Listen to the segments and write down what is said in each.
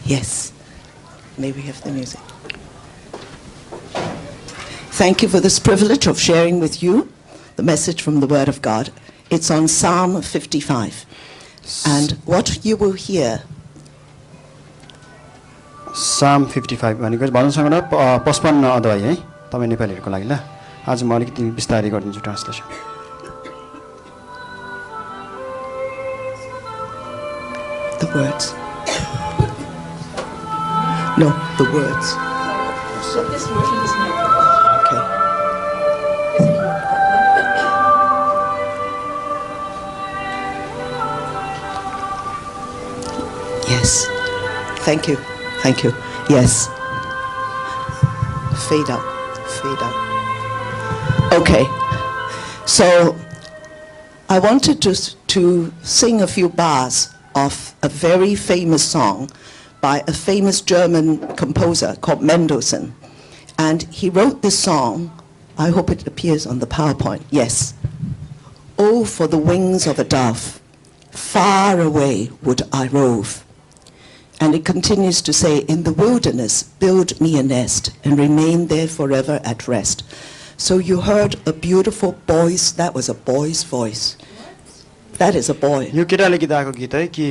Yes. May we have the music? Thank you for this privilege of sharing with you the message from the Word of God. It's on Psalm 55. And what you will hear. Psalm 55 भनेको भजन सङ्ग्रह 55 अध्याय है तपाईं नेपालीहरुको लागि ल आज म अलिकति विस्तारै गरिदिन्छु translation The words. No, the words. So this version is not. Okay. Yes. Thank you. Thank you. Yes. Fade out. Fade out. Okay. So I wanted to sing a few bars of a very famous song by a famous German composer called Mendelssohn. And he wrote this song. I hope it appears on the PowerPoint. Yes. Oh, for the wings of a dove, far away would I rove. And it continues to say, in the wilderness, build me a nest and remain there forever at rest. So you heard a beautiful voice. That was a boy's voice. That is a boy. यो केटाले गीतको गीत है कि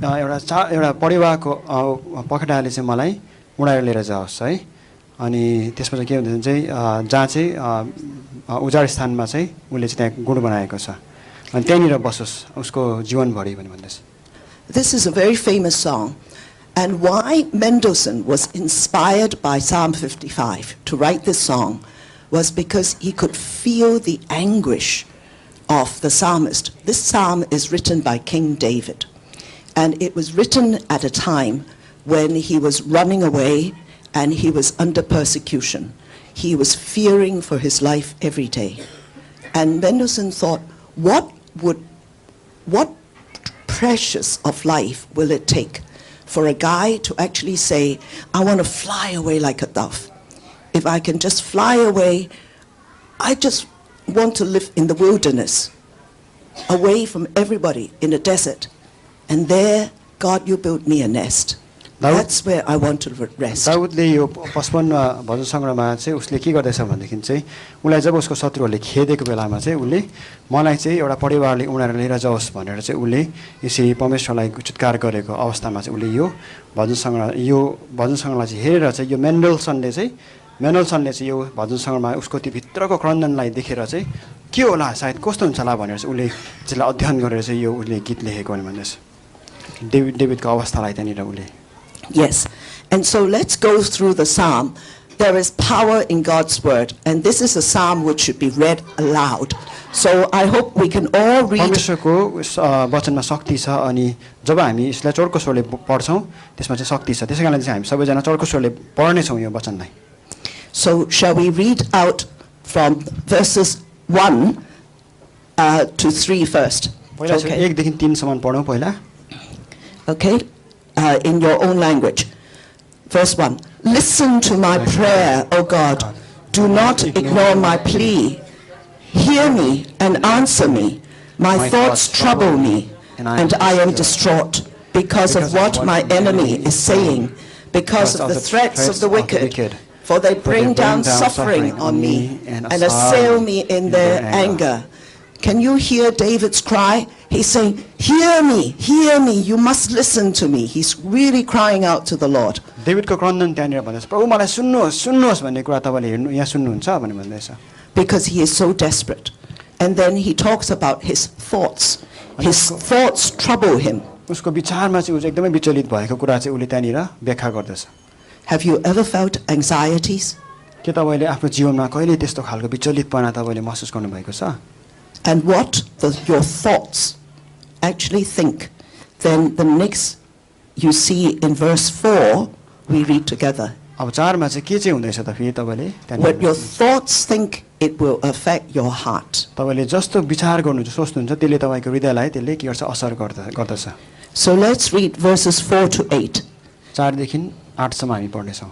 एउटा परिवारको पखटाले चाहिँ मलाई उडाएर लिएर जाओस् है अनि त्यसपछि के हुन्छ चाहिँ जहाँ चाहिँ उजाड स्थानमा चाहिँ उले चाहिँ त्यहाँ गुड बनाएको छ अनि त्यहीँनिर बसोस् उसको जीवनभरि पनि भन्दैछ. This is a very famous song. And why Mendelssohn was inspired by Psalm 55 to write this song was because he could feel the anguish of the psalmist. This psalm is written by King David. And it was written at a time when he was running away and he was under persecution. He was fearing for his life every day. And Mendelssohn thought, what precious of life will it take for a guy to actually say, I want to fly away like a dove. If I can just fly away, I just want to live in the wilderness, away from everybody in the desert. And there, God, you built me a nest. That's where I want to rest. दाउदले यो 55 भजन सङ्ग्रहमा चाहिँ उसले के गर्दैछ भन्देखि चाहिँ उलाई जब उसको शत्रुहरूले खेदेको बेलामा चाहिँ उले मलाई चाहिँ एउटा परिवारले उडाएर लिएर जाओस् भनेर चाहिँ उले यसरी परमेश्वरलाई चित्कार गरेको अवस्थामा चाहिँ उले यो भजन सङ्ग्रहलाई चाहिँ हेरेर चाहिँ यो मेन्डलसनले चाहिँ यो भजन सङ्ग्रहमा उसको त्यो भित्रको क्रन्दनलाई देखेर चाहिँ के होला सायद कस्तो हुन्छ होला भनेर चाहिँ उले त्यसलाई अध्ययन गरेर चाहिँ यो उले गीत लेखेको भन्दैछ. डेभिडको अवस्थालाई त्यहाँनिर उले. Yes. And so let's go through the psalm. There is power in God's word. And this is a psalm which should be read aloud. So I hope we can all read. परमेश्वरको वचनमा शक्ति छ अनि जब हामी यसलाई चर्को स्वरले पढ्छौं त्यसमा चाहिँ शक्ति छ. त्यसैकारण चाहिँ हामी सबैजना चर्को स्वरले पढ्ने छौं यो वचनलाई. So shall we read out from verses 1 to 3 first? पहिला चाहिँ 1 देखि 3 सम्म पढौं पहिला. Okay? In your own language. Verse 1. Listen to my prayer, O God. Do not ignore my plea. Hear me and answer me. My thoughts trouble me, and I am distraught because of what my enemy is saying, because of the threats of the wicked. For they bring down suffering on me and assail me in their anger. Can you hear David's cry? He's saying, hear me, you must listen to me. He's really crying out to the Lord. डेभिडको क्रन्दन त्यहाँनिर भन्दैछ प्रभु मलाई सुन्नुहोस् भन्ने कुरा तपाईले हेर्नु यहाँ सुन्नुहुन्छ भन्ने भन्दैछ. Because he is so desperate. And then he talks about his thoughts. His thoughts trouble him. उसको विचारमा चाहिँ उ एकदमै विचलित भएको कुरा चाहिँ उले त्यहाँनिर व्याख्या गर्दछ. Have you ever felt anxieties? के तपाईले आफ्नो जीवनमा कहिले त्यस्तो खालको विचलितपना तपाईले महसुस गर्नु भएको छ? And what your thoughts actually think, then the next you see in verse 4, we read together. अब 4 मा चाहिँ के चाहिँ हुँदैछ त फेरि तपाईले What your thoughts think, it will affect your heart. तपाईले जस्तो विचार गर्नुहुन्छ सोच्नुहुन्छ त्यसले तपाईको हृदयलाई त्यसले के गर्छ असर गर्दछ. So let's read verses 4 to 8. 4 देखि 8 सम्म हामी पढ्ने छौं.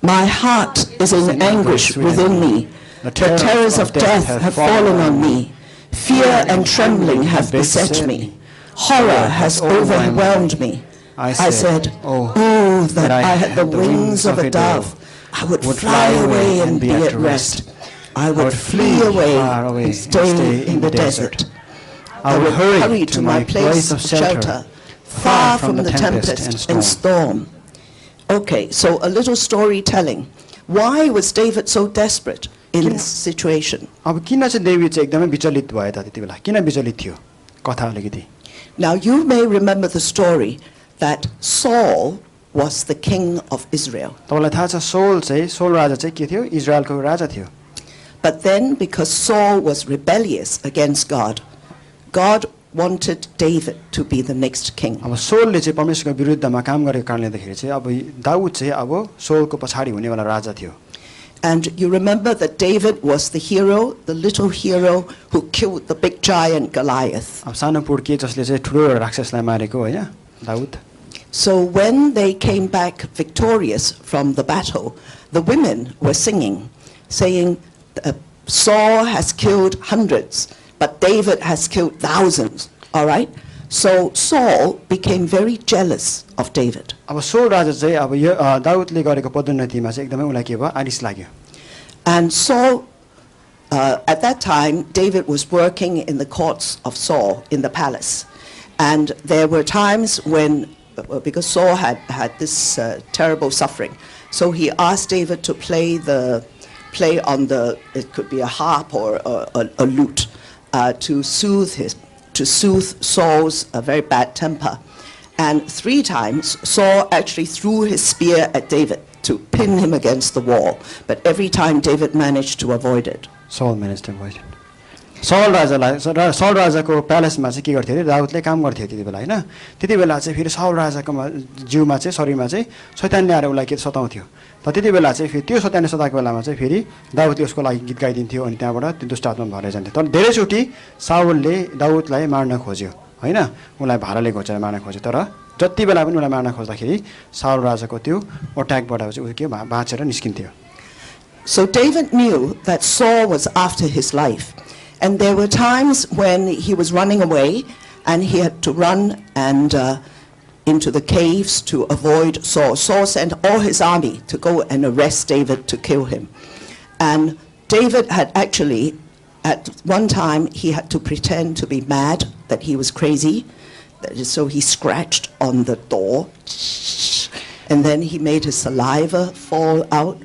My heart is in anguish within me. The terrors of death have fallen on me. Fear and trembling have beset me. Horror has overwhelmed me. I said, oh Oh, that I had the wings of a dove. I would fly away and be at rest. I would flee away and stay in the desert. I would hurry to my place of shelter, far from the tempest and storm. Okay, so a little storytelling. Why was David so desperate in this situation? अब किन चाहिँ David चाहिँ एकदमै विचलित भयो त त्यतिबेला किन विचलित थियो कथा अलिकति Now you may remember the story that Saul was the king of Israel. तपाईलाई थाहा छ सोल राजा चाहिँ के थियो इजरायलको राजा थियो But then because Saul was rebellious against God, God wanted David to be the next king. अब सोलले चाहिँ परमेश्वरको विरुद्धमा काम गरेको कारणले गर्दाखेरि चाहिँ अब दाउद चाहिँ अब सोलको पछाडी हुनेवाला राजा थियो And you remember that David was the hero, the little hero who killed the big giant Goliath. अब सानो पुड्के जसले चाहिँ ठुलो राक्षसलाई मारेको हैन Dawood So when they came back victorious from the battle, the women were singing, saying, Saul has killed hundreds, but David has killed thousands. All right? So Saul became very jealous of David. अब soul राजा चाहिँ अब यो दाउदले गरेको पदोन्नतिमा चाहिँ एकदमै उलाई के भयो आरिस लाग्यो And Saul, at that time, David was working in the courts of Saul in the palace. And there were times when, because Saul had this terrible suffering, so he asked David to play on the, it could be a harp or a lute, to soothe Saul's very bad temper. And 3 times, Saul actually threw his spear at David to pin him against the wall. But every time, David managed to avoid it. Saul managed to avoid it. Saul राजाको प्यालेसमा चाहिँ के गर्थ्यो अरे दाउदले काम गर्थ्यो त्यतिबेला हैन त्यतिबेला चाहिँ फेरि साउल राजाको जिउमा चाहिँ शरीरमा चाहिँ शैतानले आएर उलाई के सताउँथ्यो त त्यतिबेला चाहिँ फेरि त्यो शैतानले सताएको बेलामा चाहिँ फेरि दाउदले उसको लागि गीत गाइदिन्थ्यो अनि त्यहाँबाट त्यो दुष्ट आत्मा भएर जान्थ्यो तर धेरैचोटि साउलले दाउदलाई मार्न खोज्यो हैन उलाई भाराले घोचेर मार्न खोज्यो तर जति बेला पनि उलाई मार्न खोज्दाखेरि साउल राजाको त्यो अट्याकबाट चाहिँ उ के बाँचेर निस्किन्थ्यो So David knew that Saul was after his life. And there were times when he was running away and he had to run and into the caves to avoid Saul. Saul sent all his army to go and arrest David to kill him. And David had actually, at one time, he had to pretend to be mad, that he was crazy. So he scratched on the door and then he made his saliva fall out.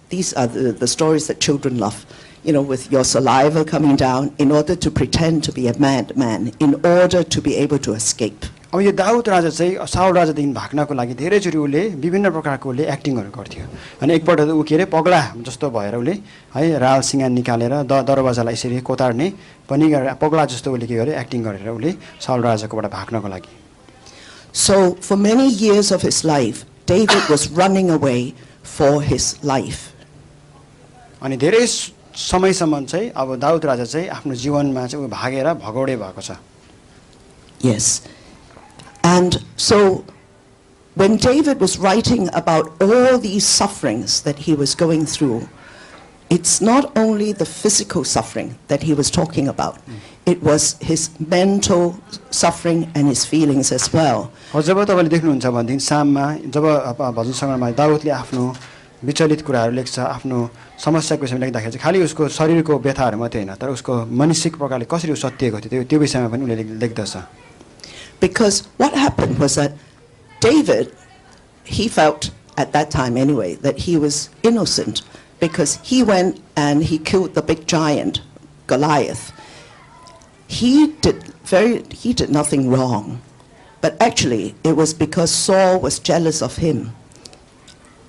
These are the stories that children love. You know, with your saliva coming down in order to pretend to be a madman, in order to be able to escape. अब यो दाउद राजा चाहिँ Saul राजादेखि भाग्नको लागि धेरैचोटि उले विभिन्न प्रकारको उले एक्टिङहरू गर्थ्यो अनि एकपल्ट उ के रे पगला जस्तो भएर उले है राल सिंगा निकालेर दरवाजालाई यसरी कोतार्ने पनि पगला जस्तो उले के गरे एक्टिङ गरेर उले साउल राजाकोबाट भाग्नको लागि So for many years of his life, David was running away for his life. अनि धेरै समयसम्म चाहिँ अब दाउद राजा चाहिँ आफ्नो जीवनमा चाहिँ भागेर भगौडे भएको छ Yes. And so when David was writing about all these sufferings that he was going through, it's not only the physical suffering that he was talking about. It was his mental suffering and his feelings as well. जब तपाईले देख्नुहुन्छ भने साममा जब भजन सङ्ग्रहमा दाउदले आफ्नो विचलित कुराहरू लेख्छ आफ्नो समस्याको विषयमा लेख्दाखेरि चाहिँ खाली उसको शरीरको व्यथाहरू मात्रै हैन तर उसको मानसिक प्रकारले कसरी सत्य गर्थ्यो त्यो विषयमा पनि उले लेख्दछ Because what happened was that David, he felt at that time anyway that he was innocent because he went and he killed the big giant Goliath. He did nothing wrong, but actually it was because Saul was jealous of him.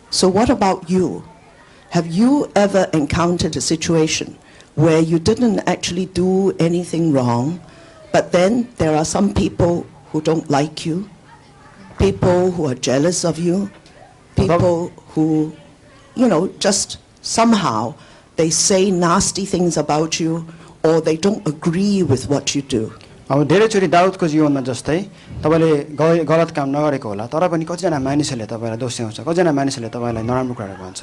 So what about you? Have you ever encountered a situation where you didn't actually do anything wrong, but then there are some people who don't like you, people who are jealous of you, people who, you know, just somehow they say nasty things about you or they don't agree with what you do? अब धेरैचोटि दाउदको जीवनमा जस्तै तपाईले गलत काम नगरेको होला तर पनि कतिजना मानिसहरूले तपाईलाई दोस्याउँछ कतिजना मानिसहरूले तपाईलाई नराम्रो कुराहरू भन्छ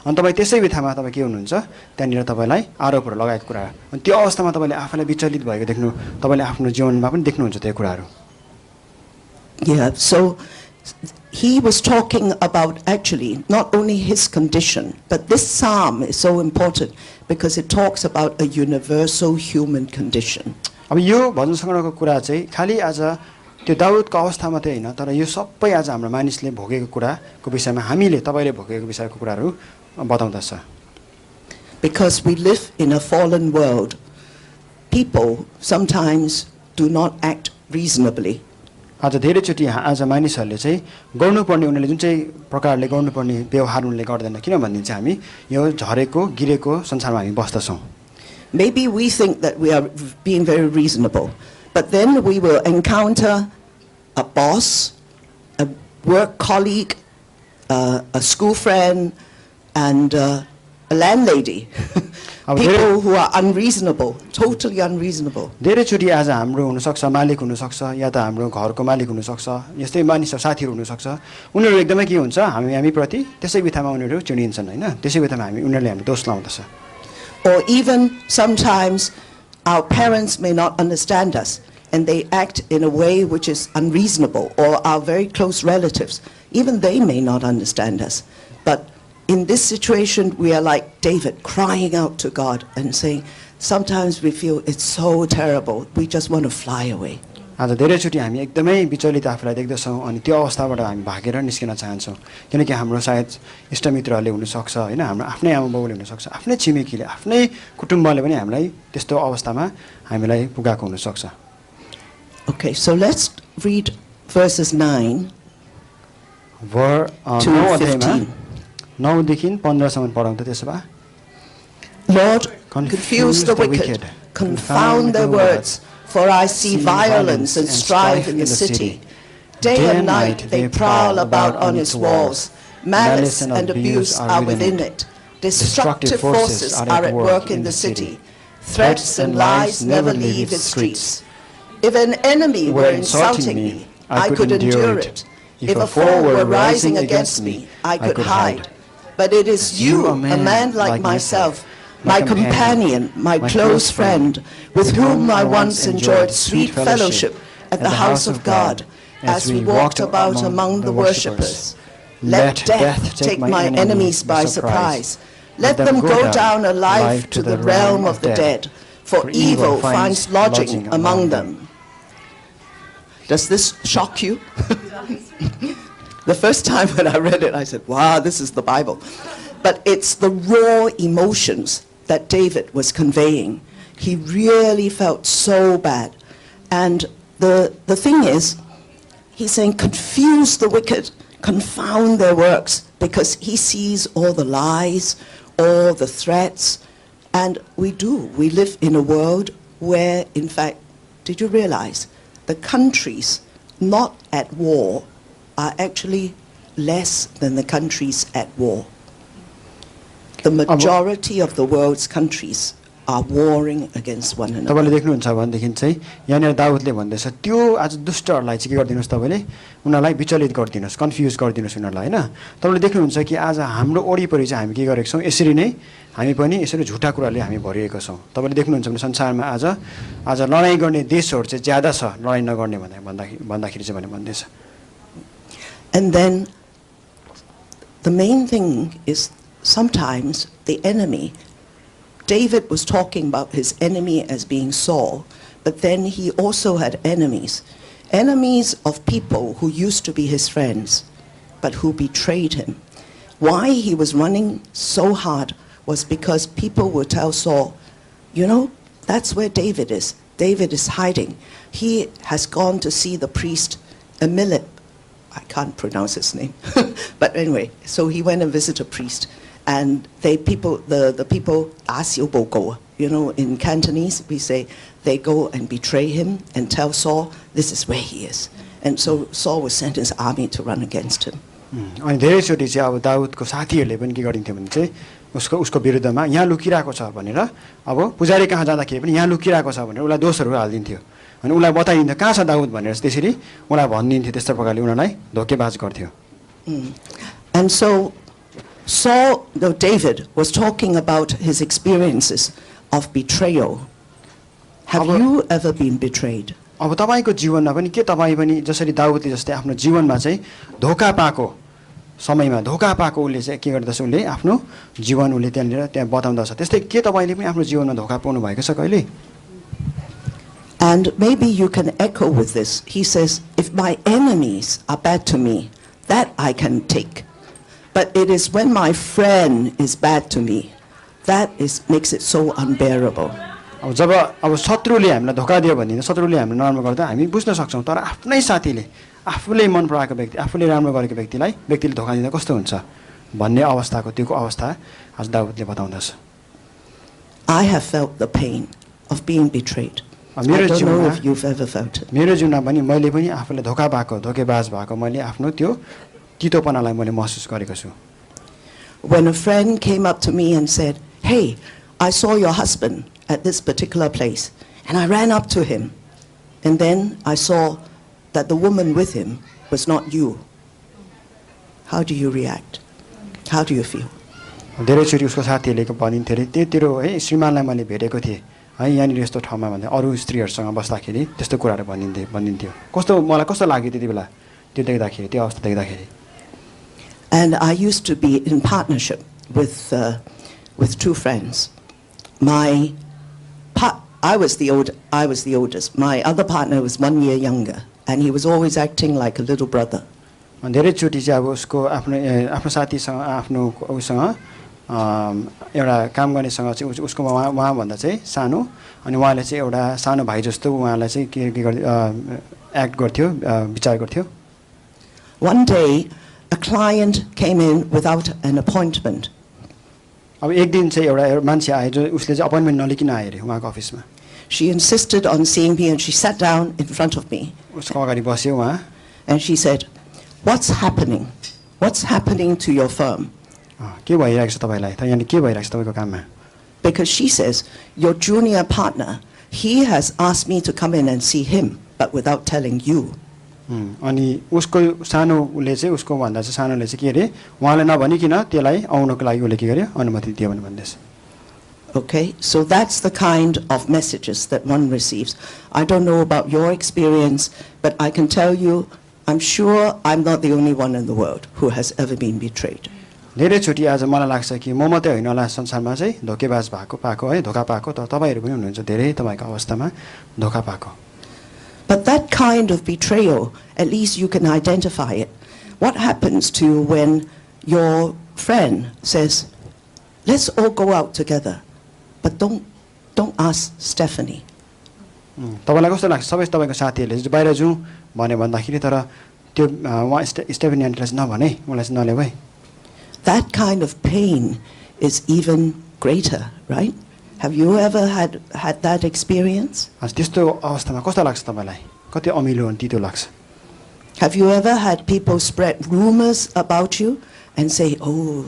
अनि तपाई त्यसै बित्थामा तपाई के हुनुहुन्छ त्यहाँनिर तपाईलाई आरोपहरू लगाएको कुरा अनि त्यो अवस्थामा तपाईले आफैलाई विचलित भएको देख्नु तपाईले आफ्नो जीवनमा पनि देख्नुहुन्छ त्यो कुराहरू Yeah, so he was talking about actually not only his condition, but this psalm is so important because it talks about a universal human condition. अब यो भजन सङ्ग्रहको कुरा चाहिँ खालि आज त्यो दाउदको अवस्था मात्रै होइन, तर यो सबै आज हाम्रो मानिसले भोगेको कुराको विषयमा हामीले तपाईँले भोगेको विषयको कुराहरू बताउँदछ. Because we live in a fallen world, people sometimes do not act reasonably. आज धेरैचोटि आज मानिसहरूले चाहिँ गर्नुपर्ने उनीहरूले जुन चाहिँ प्रकारले गर्नुपर्ने व्यवहार उनीहरूले गर्दैन. किन भनिदिन्छ हामी यो झरेको गिरेको संसारमा हामी बस्दछौँ. Maybe we think that we are being very reasonable, but then we will encounter a boss, a work colleague, a school friend, and a landlady. People who are unreasonable, totally unreasonable. धेरैचोटि आज हाम्रो हुनसक्छ मालिक हुनसक्छ या त हाम्रो घरको मालिक हुनसक्छ, यस्तै मानिस साथीहरू हुनसक्छ. उनीहरू एकदमै के हुन्छ हामीप्रति त्यसै बित्थामा उनीहरू चिडिन्छन् हैन. त्यसै बित्थामा उनीहरूले हामी दोष लाउँदछ. Or even sometimes our parents may not understand us and they act in a way which is unreasonable, or our very close relatives, even they may not understand us. But in this situation, we are like David, crying out to God and saying, sometimes we feel it's so terrible, we just want to fly away. आज धेरैचोटि हामी एकदमै विचलित आफूलाई देख्दछौँ अनि त्यो अवस्थाबाट हामी भागेर निस्किन चाहन्छौँ. किनकि हाम्रो सायद इष्टमित्रहरूले हुनसक्छ होइन, हाम्रो आफ्नै आमाबाउले हुनसक्छ, आफ्नै छिमेकीले, आफ्नै कुटुम्बले पनि हामीलाई त्यस्तो अवस्थामा हामीलाई पुगाएको हुनसक्छ. Okay, so let's read verses 9 to 15. 9 देखि 15 सम्म पढौँ त त्यसो भए. Lord, confuse the wicked, confound their words, for I see violence and strife in the city. Day and night they prowl about on its walls. Malice and abuse are within it. Destructive forces are at work in the city. Threats and lies never leave its streets. If an enemy were insulting me, I could endure it. If a foe were rising against me, I could hide. But it is you, a man like myself, my companion, my close friend, with whom I once enjoyed sweet fellowship at the house of God, as we walked about among the worshippers. Let death take my enemies by surprise. Let them go down alive to the realm of the dead, for evil finds lodging among them. Does this shock you? The first time when I read it, I said, wow, this is the Bible. But it's the raw emotions that David was conveying. He really felt so bad. And the thing is, he's saying, confuse the wicked, confound their works, because he sees all the lies, all the threats. And we do. We live in a world where, in fact, did you realize, the countries not at war are actually less than the countries at war. The majority of the world's countries are warring against one another. तपाईले देख्नुहुन्छ भनेदेखि चाहिँ यहाँनिर दाउदले भन्दैछ त्यो आज दुष्टहरूलाई चाहिँ के गरिदिनुस्, तपाईले उनीहरूलाई विचलित गरिदिनुस्, कन्फ्युज गरिदिनुस् उनीहरूलाई हैन. तपाईले देख्नुहुन्छ कि आज हाम्रो वरिपरि चाहिँ हामी के गरेका छौं, यसरी नै हामी पनि यसरी झुटा कुराले हामी भरिएका छौं. तपाईले देख्नुहुन्छ भने संसारमा आज लडाई गर्ने देशहरु चाहिँ ज्यादा छ लडाई नगर्ने भन्दाखेरि चाहिँ भन्दैछ. And then the main thing is sometimes the enemy. David was talking about his enemy as being Saul, but then he also had enemies. Enemies of people who used to be his friends, but who betrayed him. Why he was running so hard was because people would tell Saul, you know, that's where David is. David is hiding. He has gone to see the priest Amilib. I can't pronounce his name. But anyway, so he went and visited a priest. And the people, you know, in Cantonese, we say they go and betray him and tell Saul, this is where he is. And so Saul was sent his army to run against him. अनि धेरैचोटि चाहिँ अब दाउदको साथीहरूले पनि के गरिन्थ्यो भने चाहिँ उसको विरुद्धमा यहाँ लुकिरहेको छ भनेर अब पुजारी कहाँ जाँदाखेरि पनि यहाँ लुकिरहेको छ भनेर उलाई दोषहरू हाल्दिन्थ्यो. अनि उलाई बताइदिन्थ्यो कहाँ छ दाउद भनेर त्यसरी उलाई भनिदिन्थ्यो. त्यस्तो प्रकारले उनीलाई धोकेबाज गर्थ्यो. And so David was talking about his experiences of betrayal. Have you ever been betrayed? अब तपाईको जीवनमा पनि के तपाई पनि जसरी दाउदले जस्तै आफ्नो जीवनमा चाहिँ धोका पाएको समयमा धोका पाएको उसले चाहिँ के गर्दछ उसले आफ्नो जीवन उसले त्यहाँ बताउँदछ त्यस्तै के तपाईले पनि आफ्नो जीवनमा धोका पाउनु भएको छ कहिले And maybe you can echo with this. He says, if my enemies are bad to me, that I can take. But it is when my friend is bad to me, that makes it so unbearable. अब जब अब शत्रुले हामीलाई धोका दियो भने शत्रुले हामीलाई नराम्रो गर्दा हामी बुझ्न सक्छौं तर आफ्नै साथीले आफूले मन पराएको व्यक्ति आफूले राम्रो गरेको व्यक्तिले धोका दिँदा कस्तो हुन्छ भन्ने अवस्थाको त्यो अवस्था आज दाउदले बताउँदछ I have felt the pain of being betrayed. I don't know if you've ever felt it. मेरो जीवनमा पनि मैले पनि आफूले धोका पाएको धोकेबाज भएको मैले आफ्नो त्यो तितोपनालाई मैले महसुस गरेको छु When a friend came up to me and said, "Hey, I saw your husband at this particular place," and I ran up to him, and then I saw that the woman with him was not you. How do you react? How do you feel? धेरैचोटि उसको साथीहरूले भनिन्थ्यो अरे तेरो है श्रीमानलाई मैले भेटेको थिएँ है यहाँनिर यस्तो ठाउँमा भन्दा अरू स्त्रीहरूसँग बस्दाखेरि त्यस्तो कुराहरू भनिन्थ्यो कस्तो मलाई कस्तो लाग्यो त्यति बेला त्यो देख्दाखेरि त्यो अवस्था देख्दाखेरि And I used to be in partnership with two friends. I was the oldest. My other partner was 1 year younger, and he was always acting like a little brother. धेरैचोटि चाहिँ अब उसको आफ्नो साथीसँग आफ्नो उसँग एउटा काम गर्नेसँग चाहिँ उसको उहाँभन्दा चाहिँ सानो अनि उहाँले चाहिँ एउटा सानो भाइ जस्तो उहाँलाई चाहिँ के एक्ट गर्थ्यो विचार गर्थ्यो One day, a client came in without an appointment. अब एक दिन चाहिँ एउटा मान्छे आयो जो उसले चाहिँ अपॉइन्टमेन्ट नलिकन आयो रे उहाँको अफिसमा She insisted on seeing me, and she sat down in front of me. उसको अगाडि बस्यो उहाँ And she said, "What's happening? What's happening to your firm?" के भइरहेको छ तपाईलाई त यहाँ के भइरहेको छ तपाईको काममा Because she says, "Your junior partner, he has asked me to come in and see him, but without telling you." अनि उसको सानो उले चाहिँ उसको भन्दा चाहिँ सानोले चाहिँ के रे उहाँले नभनिकिन त्यसलाई आउनको लागि उले के गर्यो अनुमति दियो भन्दैछ Okay, so that's the kind of messages that one receives. I don't know about your experience, but I can tell you, I'm sure I'm not the only one in the world who has ever been betrayed. धेरैचोटि आज मलाई लाग्छ कि म मात्रै होइन होला संसारमा चाहिँ धोकेबाज पाएको है धोका पाएको तर तपाईहरु पनि हुनुहुन्छ धेरै तपाईको अवस्थामा धोका पाएको But that kind of betrayal, at least you can identify it. What happens to you when your friend says, "Let's all go out together, but don't ask Stephanie." तपाईलाई कस्तो लाग्छ सबै तपाईको साथीहरुले बाहिर जाउँ भने भन्दाखेरि तर त्यो स्टेफनी आन्टीलाई नभने मलाई चाहिँ नल्याऊ है That kind of pain is even greater, right? Have you ever had that experience? त्यस्तो अवस्थामा कस्तो लाग्छ तपाईलाई कति अमिलो अनि तितो लाग्छ Have you ever had people spread rumors about you and say, "Oh,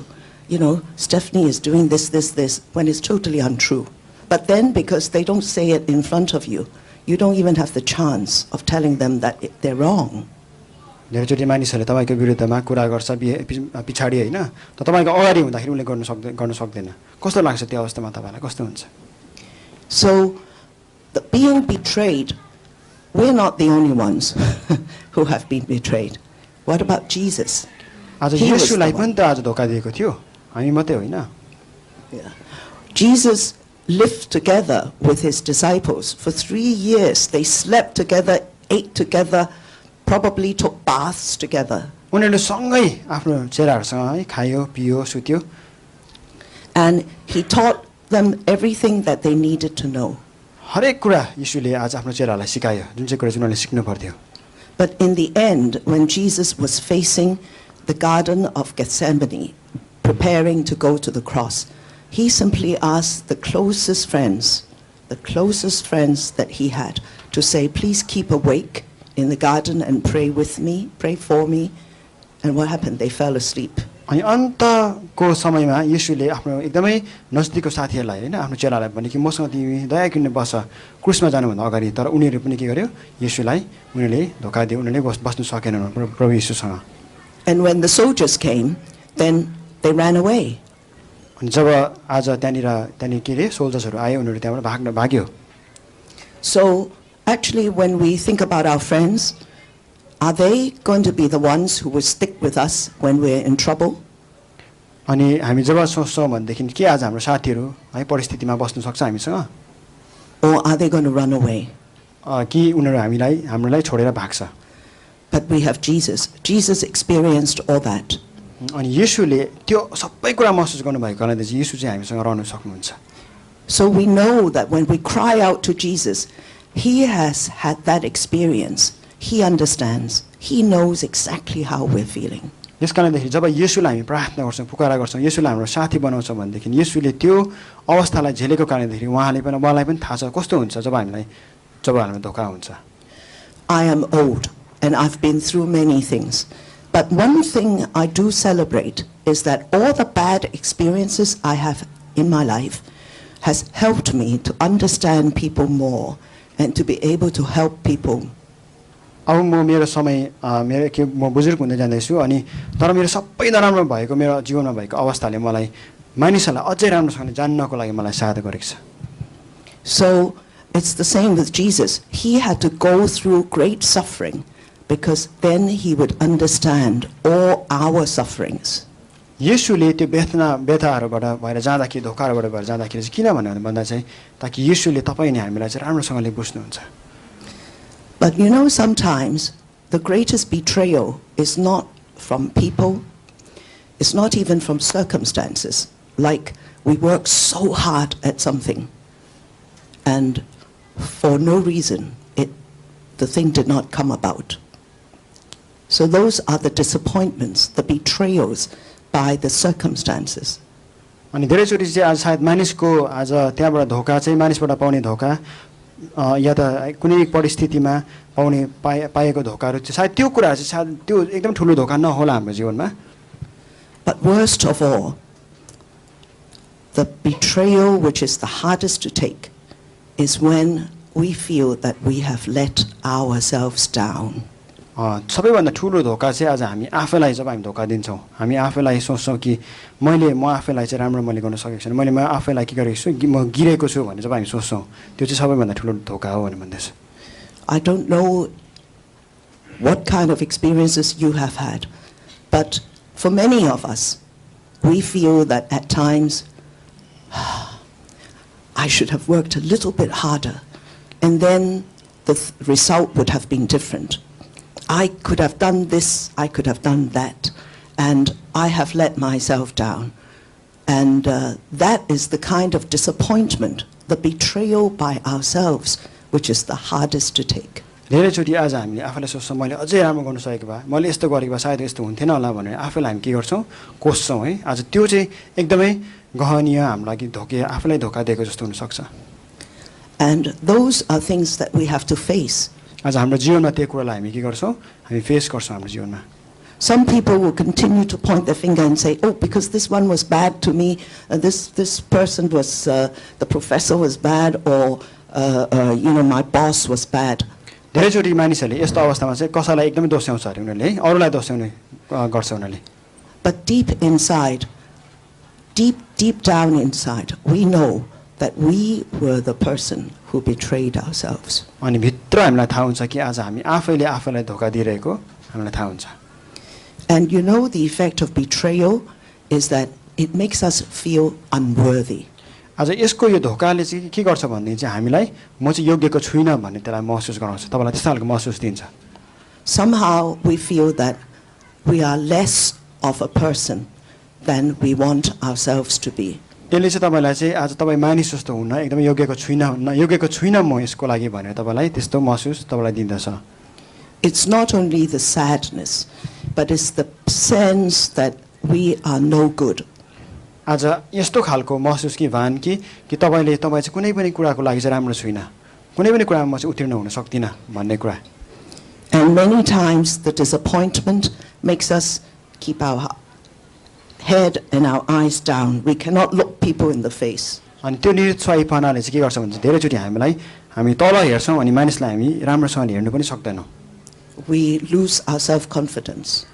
you know, Stephanie is doing this, when it's totally untrue? But then because they don't say it in front of you, you don't even have the chance of telling them that they're wrong. धेरैचोटि मानिसहरूले तपाईको विरुद्धमा कुरा गर्छ पिछाडी हैन त तपाईको अगाडि हुँदाखेरि उले गर्न सक्दैन कस्तो लाग्छ त्यो अवस्थामा तपाईलाई कस्तो हुन्छ So being betrayed, we're not the only ones who have been betrayed. What about Jesus? आज येशूलाई पनि त आज धोका दिएको थियो हामी मात्रै होइन Yeah. Jesus lived together with his disciples for 3 years. They slept together, ate together, probably took baths together. उनीहरुले सँगै आफ्नो चेलाहरुसँग है खायो पियो सुत्यो And he taught them everything that they needed to know. हरेक कुरा येशूले आज आफ्नो चेलालाई सिकायो जुन चाहिँ कुरा उनीहरुले सिक्नु पर्थ्यो But in the end, when Jesus was facing the Garden of Gethsemane, preparing to go to the cross, he simply asked the closest friends that he had, to say, "Please keep awake in the garden and pray with me, pray for me." And what happened? They fell asleep. अनि अन्तको समयमा येशूले आफ्नो एकदमै नजदिकको साथीहरुलाई हैन आफ्नो चेलालाई भने कि मसँग तिमी दया किन बस क्रुसमा जानु भन्दा अगाडि तर उनीहरु पनि के गर्यो येशूलाई उनीहरुले धोका दियो उनीहरुले बस्नु सकेनन् प्रभु येशूसँग And when the soldiers came, then they ran away. अनि जब आज त्यहाँनिर के रे सोल्जर्सहरु आए उनीहरु त्यहाँबाट भाग्यो So Actually, when we think about our friends, are they going to be the ones who will stick with us when we're in trouble? अनि हामी जब सोच्छौँ भनेदेखि के आज हाम्रो साथीहरू है परिस्थितिमा बस्न सक्छ हामीसँग Or are they going to run away? कि उनीहरू हामीलाई छोडेर भाग्छ But we have Jesus. Jesus experienced all that. अनि येशूले त्यो सबै कुरा महसुस गर्नुभएको कारणले चाहिँ येशू चाहिँ हामीसँग रहन सक्नुहुन्छ So we know that when we cry out to Jesus, he has had that experience. He understands. He knows exactly how we're feeling. यस कारणदेखि जब येशूलाई हामी प्रार्थना गर्छौँ पुकारा गर्छौँ येशूलाई हाम्रो साथी बनाउँछौँ भनेदेखि येशूले त्यो अवस्थालाई झेलेको कारणदेखि उहाँले पनि मलाई पनि थाहा छ कस्तो हुन्छ जब हामीलाई धोका हुन्छ I am old and I've been through many things. But one thing I do celebrate is that all the bad experiences I have in my life has helped me to understand people more and to be able to help people. अब म मेरो समय म बुजुर्ग हुँदै जाँदैछु अनि तर मेरो सबै नराम्रो भएको मेरो जीवनमा भएको अवस्थाले मलाई मानिसहरूलाई अझै राम्रोसँगले जान्नको लागि मलाई सहायता गरेको छ So it's the same with Jesus. He had to go through great suffering because then he would understand all our sufferings. येशूले त्यो व्यथाहरूबाट भएर जाँदाखेरि धोकाहरूबाट भएर जाँदाखेरि चाहिँ किन भन्दा चाहिँ ताकि येशूले तपाईँ नि हामीलाई चाहिँ राम्रोसँगले बुझ्नुहुन्छ But you know, sometimes the greatest betrayal is not from people, it's not even from circumstances. Like we work so hard at something and for no reason the thing did not come about. So those are the disappointments, the betrayals by the circumstances. अनि धेरैचोटि चाहिँ आज सायद मानिसको आज त्यहाँबाट धोका चाहिँ मानिसबाट पाउने धोका या त कुनै परिस्थितिमा पाएको धोकाहरू चाहिँ सायद त्यो कुराहरू चाहिँ सायद त्यो एकदम ठुलो धोका नहोला हाम्रो जीवनमा But worst of all, the betrayal which is the hardest to take is when we feel that we have let ourselves down. सबैभन्दा ठुलो धोका चाहिँ आज हामी आफैलाई जब हामी धोका दिन्छौँ हामी आफैलाई सोच्छौँ कि म आफैलाई चाहिँ राम्रो मैले गर्न सकेको छैन म आफैलाई के गरेको छु म गिरेको छु भने जब हामी सोच्छौँ त्यो चाहिँ सबैभन्दा ठुलो धोका हो भनेर भन्दैछ I don't know what kind of experiences you have had, but for many of us, we feel that at times, I should have worked a little bit harder, and then the result would have been different. I could have done this, I could have done that, and I have let myself down. And that is the kind of disappointment, the betrayal by ourselves, which is the hardest to take. धेरैचोटि आज हामीले आफैलाई सोच्छौँ मैले अझै राम्रो गर्न सकेको भए मैले यस्तो गरेको भए सायद यस्तो हुन्थेन होला भनेर आफैलाई हामी के गर्छौँ कोस्छौँ है आज त्यो चाहिँ एकदमै गहनीय हाम्रो लागि आफैलाई धोका दिएको जस्तो हुन सक्छ And those are things that we have to face. आज हाम्रो जीवनमा त्यो कुरालाई हामी के गर्छौँ हामी फेस गर्छौँ हाम्रो जीवनमा Some people will continue to point their finger and say, oh, because this one was bad to me, this person was, the professor was bad, or, my boss was bad. धेरैचोटि मानिसहरूले यस्तो अवस्थामा चाहिँ कसैलाई एकदमै दोस्याउँछ अरे उनीहरूले है अरूलाई दोस्याउने गर्छ उनीहरूले But deep inside, deep down inside, we know that we were the person who betrayed ourselves. अनि भित्र हामीलाई थाहा हुन्छ कि आज हामी आफैले आफैलाई धोका दिइरहेको हामीलाई थाहा हुन्छ And you know the effect of betrayal is that it makes us feel unworthy. आज यसको यो धोकाले चाहिँ के गर्छ भन्देखि चाहिँ हामीलाई म चाहिँ योग्यको छुइनँ भन्ने त्यसलाई महसुस गराउँछ तपाईलाई त्यस्तो खालको महसुस दिन्छ Somehow we feel that we are less of a person than we want ourselves to be. त्यसले चाहिँ तपाईलाई चाहिँ आज तपाईँ मानिस जस्तो हुन एकदमै योग्यको छुइनँ म यसको लागि भनेर तपाईलाई त्यस्तो महसुस तपाईलाई दिँदछ It's not only the sadness, but it's the sense that we are no good. आज यस्तो खालको महसुस कि भान कि तपाईँ चाहिँ कुनै पनि कुराको लागि चाहिँ राम्रो छुइनँ कुनै पनि कुरामा म चाहिँ उत्तीर्ण हुन सक्दिनँ भन्ने कुरा And many times the disappointment makes us keep our head and our eyes down. We cannot look people in the face. अनि त्यो निरुत्साहीपनाले चाहिँ के गर्छ भने धेरैचोटि हामी तल हेर्छौँ अनि मानिसलाई हामी राम्रोसँगले हेर्नु पनि सक्दैनौँ We lose our self-confidence.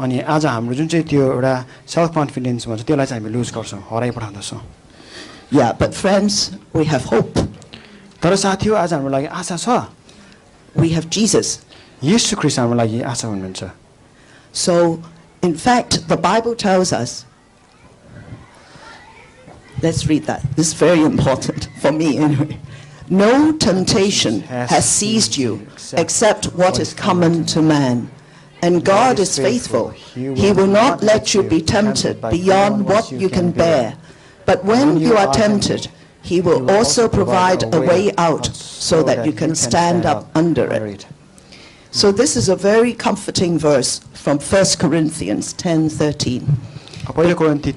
अनि आज हाम्रो जुन चाहिँ त्यो एउटा सेल्फ कन्फिडेन्स भन्छ त्यसलाई चाहिँ हामी लुज गर्छौँ हराइपठाउँदछौँ Yeah, but friends, we have hope. तर साथीहो आज हाम्रो लागि आशा छ We have Jesus. येशू ख्रीष्ट हाम्रो लागि आशा हुनुहुन्छ So, in fact, the Bible tells us, let's read that. This is very important for me anyway. No temptation has seized you except what is common to man. And God is faithful. He will not let you be tempted beyond what you can bear. But when you are tempted, He will also provide a way out so that you can stand up under it. So this is a very comforting verse from 1 Corinthians 10:13. पहिलो कोरिन्थी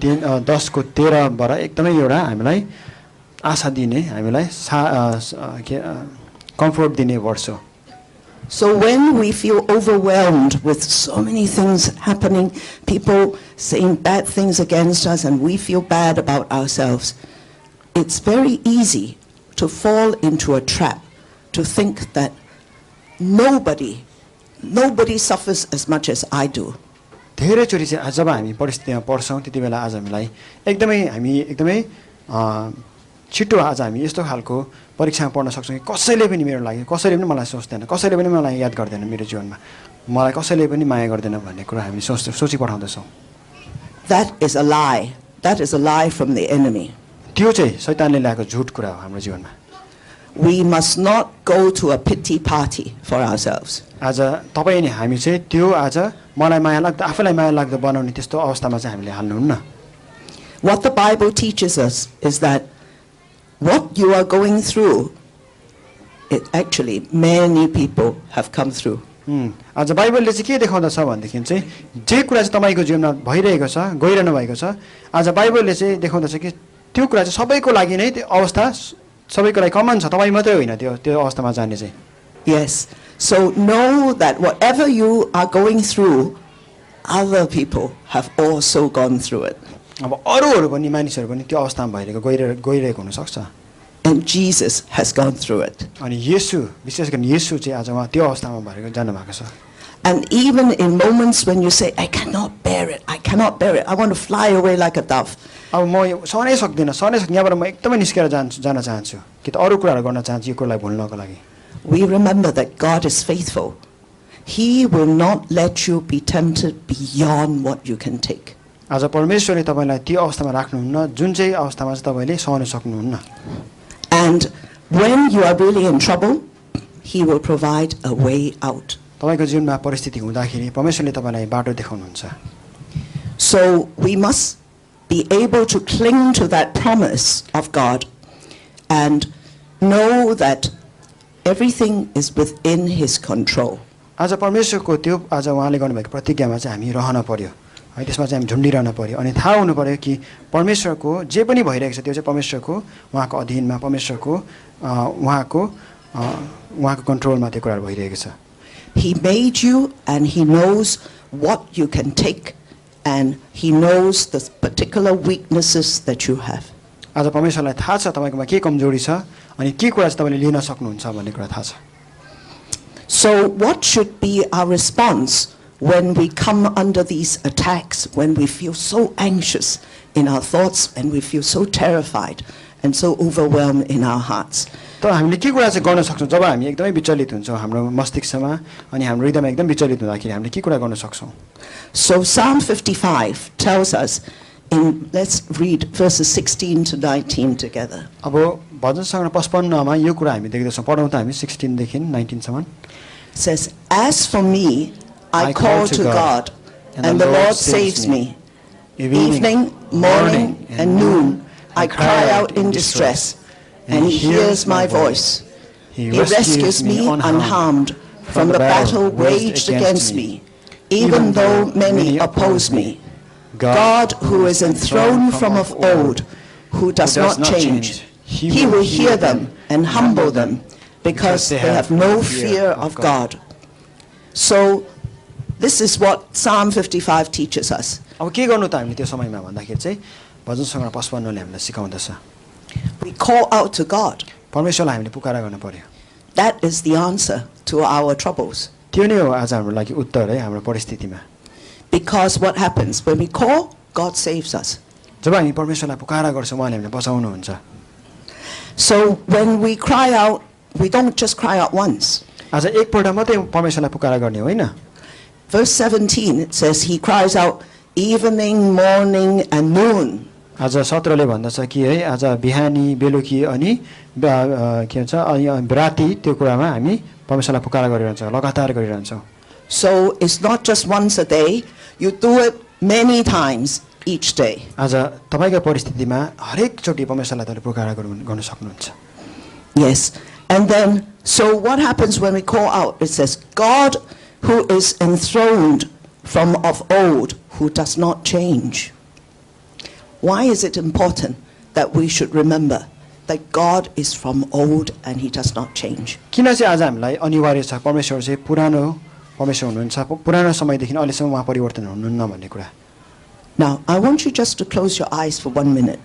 10 को 13 बाट एकदमै एउटा हामीलाई आशा दिने हामीलाई comfort दिने वर्ष हो So when we feel overwhelmed with so many things happening, people saying bad things against us, and we feel bad about ourselves, it's very easy to fall into a trap, to think that nobody suffers as much as I do. धेरैचोटि चाहिँ जब हामी परिस्थितिमा पर्छौँ त्यति बेला आज हामी एकदमै छिटो आज हामी यस्तो खालको परीक्षामा पढ्न सक्छौँ कि कसैले पनि मेरो लागि कसैले पनि मलाई सोच्दैन कसैले पनि मलाई याद गर्दैन मेरो जीवनमा मलाई कसैले पनि माया गर्दैन भन्ने कुरा हामी सोची पठाउँदैछौँ That is a lie. That is a lie from the enemy. त्यो चाहिँ शैतानले ल्याएको झुट कुरा हो हाम्रो जीवनमा We must not go to a pity party for ourselves. आज तपाईँ नि हामी चाहिँ त्यो आज मलाई माया लाग्दो आफैलाई माया लाग्दो बनाउने त्यस्तो अवस्थामा चाहिँ हामीले हाल्नुहुन्न What the Bible teaches us is that what you are going through, it actually many people have come through. आज बाइबलले चाहिँ के देखाउँदछ भन्देखि चाहिँ जे कुरा चाहिँ तपाईको जीवनमा भइरहेको छ गइरहनु भएको छ आज बाइबलले चाहिँ देखाउँदछ कि त्यो कुरा चाहिँ सबैको लागि नै त्यो अवस्था सबैको लागि कमन छ तपाई मात्रै होइन त्यो अवस्थामा जाने चाहिँ Yes. So know that whatever you are going through, other people have also gone through it. अब अरूहरु पनि मानिसहरु पनि त्यो अवस्थामा गइरहेको हुन सक्छ And Jesus has gone through it. अनि येशू विशेष गरी येशू चाहिँ आज उहाँ त्यो अवस्थामा भएर जानु भएको छ And even in moments when you say, I cannot bear it, I want to fly away like a dove. अब म सहनै सक्दिन यहाँबाट म एकदमै निस्केर जान चाहन्छु कि त अरू कुराहरु गर्न चाहन्छु यो कुरालाई भुल्नको लागि We remember that God is faithful. He will not let you be tempted beyond what you can take. आज परमेश्वरले तपाईलाई त्यो अवस्थामा राख्नुहुन्न जुन चाहिँ अवस्थामा चाहिँ तपाईले सहन सक्नुहुन्न And when you are really in trouble, He will provide a way out. तपाईको जीवनमा परिस्थिति हुँदाखेरि परमेश्वरले तपाईलाई बाटो देखाउनुहुन्छ So we must be able to cling to that promise of God and know that everything is within His control. आज परमेश्वरको त्यो आज उहाँले गर्नुभएको प्रतिज्ञामा चाहिँ हामी रहन पर्यो है त्यसमा चाहिँ हामी झुन्डिरहन पर्यो अनि थाहा हुनु पर्यो कि परमेश्वरको जे पनि भइरहेको छ त्यो चाहिँ परमेश्वरको उहाँको अधीनमा परमेश्वरको उहाँको कन्ट्रोलमा त्यो कुराहरु भइरहेको छ He made you and He knows what you can take and He knows the particular weaknesses that you have. आज परमेश्वरलाई थाहा छ तपाईकोमा के कमजोरी छ अनि के कुरा चाहिँ तपाईले लिन सक्नुहुन्छ भन्ने कुरा थाहा छ So what should be our response when we come under these attacks, when we feel so anxious in our thoughts and we feel so terrified and so overwhelmed in our hearts? त हामीले के कुरा चाहिँ गर्न सक्छौं जब हामी एकदमै विचलित हुन्छौं हाम्रो मस्तिष्कमा अनि हाम्रो हृदयमा एकदम विचलित हुँदाखेरि हामीले के कुरा गर्न सक्छौं So Psalm 55 tells us in, let's read verses 16 to 19 together. अब भजन सङ्ग्रह 55 मा यो कुरा हामी देख्दै छौं पढौं त हामी 16 देखि 19 सम्म Says, as for me, I call to God, and the Lord saves me. Evening, morning, and noon, I cry out in distress, and He hears my voice. He rescues me unharmed from the battle waged against me, even though many oppose me. God, who is enthroned from of old, who does not change, He will hear them and humble them, because they have no fear of God. So, this is what Psalm 55 teaches us. अब के गर्नु त हामीले त्यो समयमा भन्दाखेरि चाहिँ भजन सङ्ग्रह 55 ले हामीलाई सिकाउँदछ We call out to God. परमेश्वरलाई हामीले पुकारा गर्न पर्यो That is the answer to our troubles. त्यो नै हो आज हाम्रो लागि उत्तर है हाम्रो परिस्थितिमा Because what happens when we call, God saves us. जब हामी परमेश्वरलाई पुकारा गर्छौं उहाँले हामीलाई बचाउनुहुन्छ So when we cry out, we don't just cry out once. आज एकपल्ट मात्रै परमेश्वरलाई पुकारा गर्ने होइन Verse 17, it says, he cries out evening, morning, and noon. आज 17 ले भन्दछ कि है आज बिहानी बेलुकी अनि के भन्छ अनि राति त्यो कुरामा हामी परमेश्वरलाई पुकारा गरिरहन्छौँ लगातार गरिरहन्छौँ So it's not just once a day, you do it many times each day. आज तपाईको परिस्थितिमा हरेक चोटी परमेश्वरलाई तपाईले पुकारा गर्न सक्नुहुन्छ Yes. And then, so what happens when we call out? It says, God who is enthroned from of old, who does not change. Why is it important that we should remember that God is from old and he does not change? किन चाहिँ आज हामीलाई अनिवार्य छ परमेश्वर चाहिँ पुरानो परमेश्वर हुनुहुन्छ पुरानो समयदेखि अहिलेसम्म उहाँ परिवर्तन हुनुहुन्न भन्ने कुरा Now, I want you just to close your eyes for 1 minute.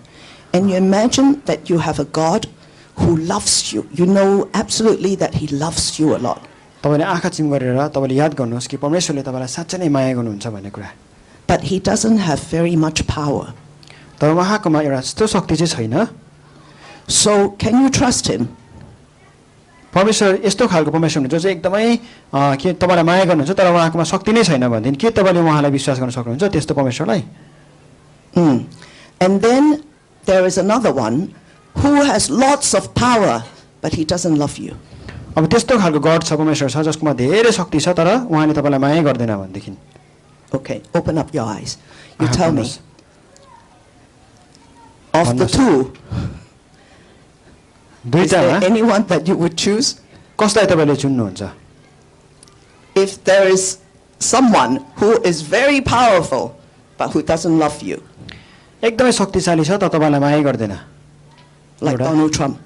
And you imagine that you have a God who loves you. You know absolutely that he loves you a lot. तपाईले आँखा चिम गरेर तपाईले याद गर्नुहोस् कि परमेश्वरले तपाईलाई साच्चै नै माया गर्नुहुन्छ भन्ने कुरा But he doesn't have very much power. तर उहाँकोमा एउटा यस्तो शक्ति चाहिँ छैन So, can you trust him? परमेश्वर यस्तो खालको परमेश्वर हुनुहुन्छ जो चाहिँ एकदमै के तपाईलाई माया गर्नुहुन्छ तर उहाँकोमा शक्ति नै छैन भनेदेखि के तपाईले उहाँलाई विश्वास गर्न सक्नुहुन्छ त्यस्तो परमेश्वरलाई And then there is another one who has lots of power, but he doesn't love you. अब त्यस्तो खालको गड छ परमेश्वर छ जसकोमा धेरै शक्ति छ तर उहाँले तपाईलाई माया गर्दैन भनेदेखि Okay, open up your eyes. You tell me. Of the two, is there anyone that you would choose? कसलाई तपाईले चुन्नुहुन्छ If there is someone who is very powerful, but who doesn't love you, एकदमै शक्तिशाली छ तर तपाईलाई माया गर्दैन like Donald Trump.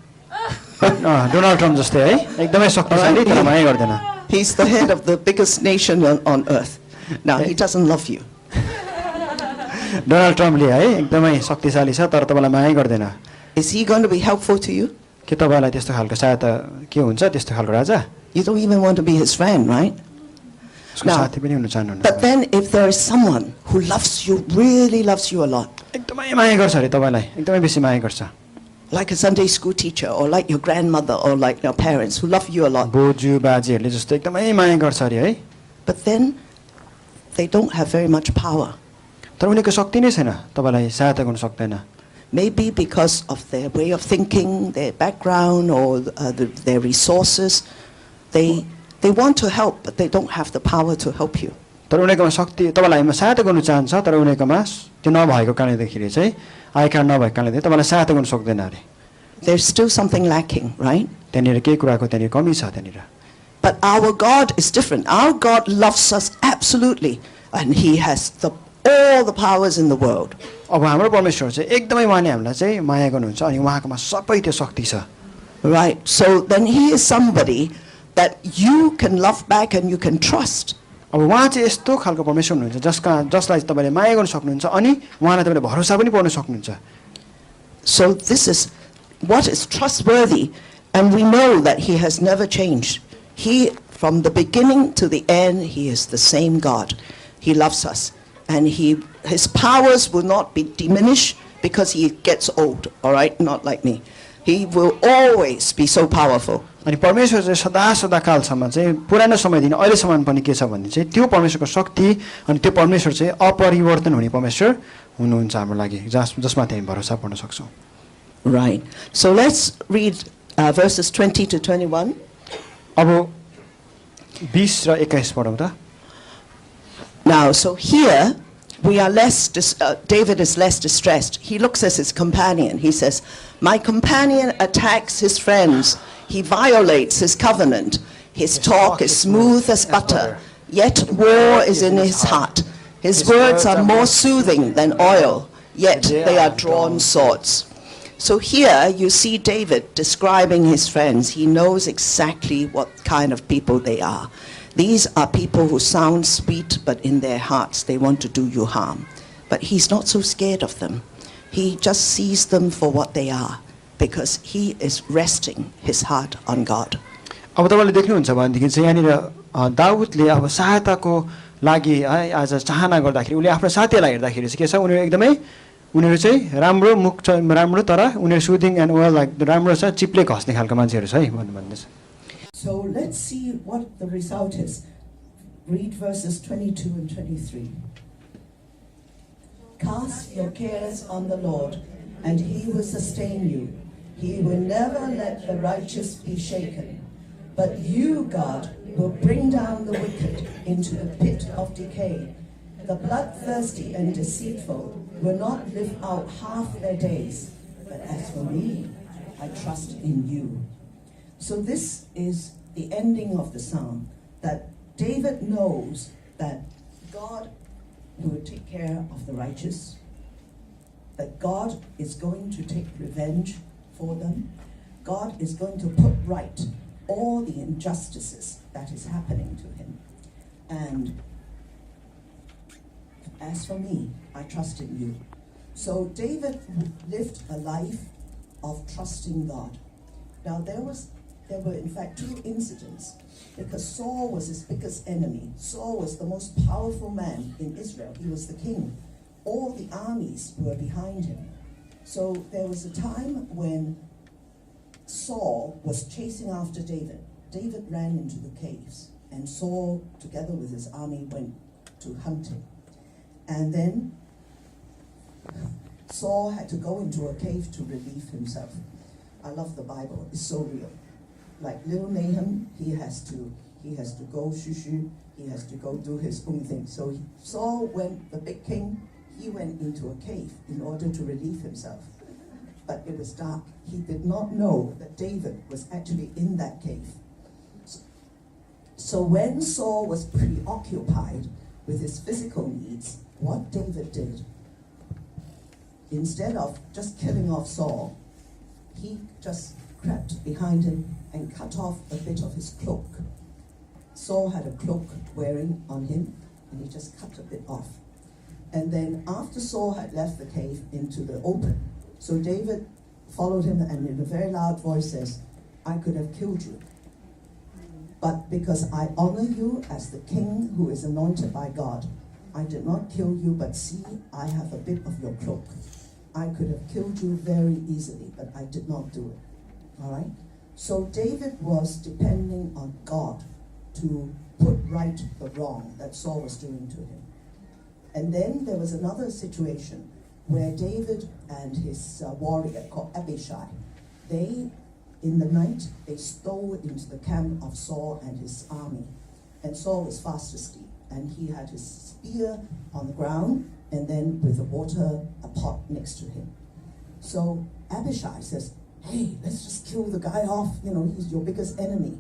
Donald Trump जस्तै है एकदमै शक्तिशाली तर माया गर्दैन He's the head of the biggest nation on earth. Now, he doesn't love you. Donald ट्रम्पले है एकदमै शक्तिशाली छ तर तपाईलाई माया गर्दैन Is he going to be helpful to you? के तपाईलाई त्यस्तो खालको सहायता के हुन्छ त्यस्तो खालको राजा You don't even want to be his friend, right? उसको साथी पनि हुन चाहनुहुन्न But then if there is someone who loves you, really loves you a lot, एकदमै माया गर्छ अरे तपाईलाई एकदमै बेसी माया गर्छ like a Sunday school teacher or like your grandmother or like your parents who love you a lot, बोजू बाजेहरूले जस्तो एकदमै माया गर्छ अरे है but then they don't have very much power. तर उनीको शक्ति नै छैन तपाईलाई सहायता गर्न सक्दैन Maybe because of their way of thinking, their background, or their resources. They want to help, but they don't have the power to help you. तर उनीकोमा शक्ति तपाईलाई सहायता गर्न चाहन्छ तर उनीकोमा त्यो नभएको कारणदेखि चाहिँ आयकार नभएको कारणले तपाईलाई सहायता गर्न सक्दैन अरे There's still something lacking, right? त्यहाँनिर केही कुराको त्यहाँनिर कमी छ त्यहाँनिर But our God is different. Our God loves us absolutely, and he has all the powers in the world. अब हाम्रो परमेश्वर चाहिँ एकदमै उहाँले हामीलाई चाहिँ माया गर्नुहुन्छ अनि उहाँकोमा सबै त्यो शक्ति छ Right. So then he is somebody that you can love back and you can trust. अब उहाँ चाहिँ यस्तो खालको परमेश्वर हुनुहुन्छ जसलाई तपाईले माया गर्न सक्नुहुन्छ अनि उहाँलाई तपाईले भरोसा पनि पर्न सक्नुहुन्छ So this is what is trustworthy, and we know that he has never changed. He, from the beginning to the end, he is the same God. He loves us, and his powers will not be diminished because he gets old, all right? Not like me. He will always be so powerful. अनि परमेश्वर चाहिँ सदा सदाकालसम्म चाहिँ पुरानो समयदेखि अहिलेसम्म पनि के छ भने चाहिँ त्यो परमेश्वरको शक्ति अनि त्यो परमेश्वर चाहिँ अपरिवर्तन हुने परमेश्वर हुनुहुन्छ हाम्रो लागि जसमाथि हामी भरोसा पर्न सक्छौँ Right. So let's read verses 20 to 21. अब 20 र 21 पढौँ त Now, so here we are David is less distressed. He looks at his companion. He says, "My companion attacks his friends. He violates his covenant. His talk is smooth as butter, yet war is in his heart. His words are more soothing than oil, yet they are drawn swords." So here you see David describing his friends. He knows exactly what kind of people they are. These are people who sound sweet, but in their hearts they want to do you harm. But he's not so scared of them. He just sees them for what they are, because he is resting his heart on God. अब तपाईले देख्नुहुन्छ भनेदेखि चाहिँ यहाँनिर दाउदले अब सहायताको लागि आज चाहना गर्दाखेरि उले आफ्नो साथीलाई हेर्दाखेरि चाहिँ के छ उनीहरू एकदमै उनीहरू चाहिँ राम्रो मुख छ राम्रो तर उनीहरू सुदिङ एन्ड वेल लाइक राम्रो छ चिप्ले घस्ने खालको मान्छेहरू छ है भन्दैछ So let's see what the result is. Read verses 22 and 23. Cast your cares on the Lord, and he will sustain you. He will never let the righteous be shaken. But you, God, will bring down the wicked into the pit of decay. The bloodthirsty and deceitful will not live out half their days. But as for me, I trust in you. So this is the ending of the psalm, that David knows that God will take care of the righteous, that God is going to take revenge for them. God is going to put right all the injustices that is happening to him. And as for me, I trust in you. So David lived a life of trusting God. Now there were in fact two incidents, because Saul was his biggest enemy. Saul was the most powerful man in Israel. He was the king. All the armies were behind him. So there was a time when Saul was chasing after David. David ran into the caves, and Saul, together with his army, went to hunt him. And then Saul had to go into a cave to relieve himself. I love the Bible. It's so real. Like little Nahum, he has to go shushu, he has to go do his own thing. So Saul went, the big king, he went into a cave in order to relieve himself. But it was dark. He did not know that David was actually in that cave. So when Saul was preoccupied with his physical needs, what David did, instead of just killing off Saul, he just crept behind him and cut off a bit of his cloak. Saul had a cloak wearing on him, and he just cut a bit off. And then after Saul had left the cave into the open, so David followed him and in a very loud voice says, I could have killed you. But because I honor you as the king who is anointed by God, I did not kill you, but see, I have a bit of your cloak. I could have killed you very easily, but I did not do it. All right? So David was depending on God to put right the wrong that Saul was doing to him. And then there was another situation where David and his warrior called Abishai, in the night, they stole into the camp of Saul and his army. And Saul was fast asleep, and he had his spear on the ground, and then with a pot next to him. So Abishai says, hey, let's just kill the guy off, he's your biggest enemy.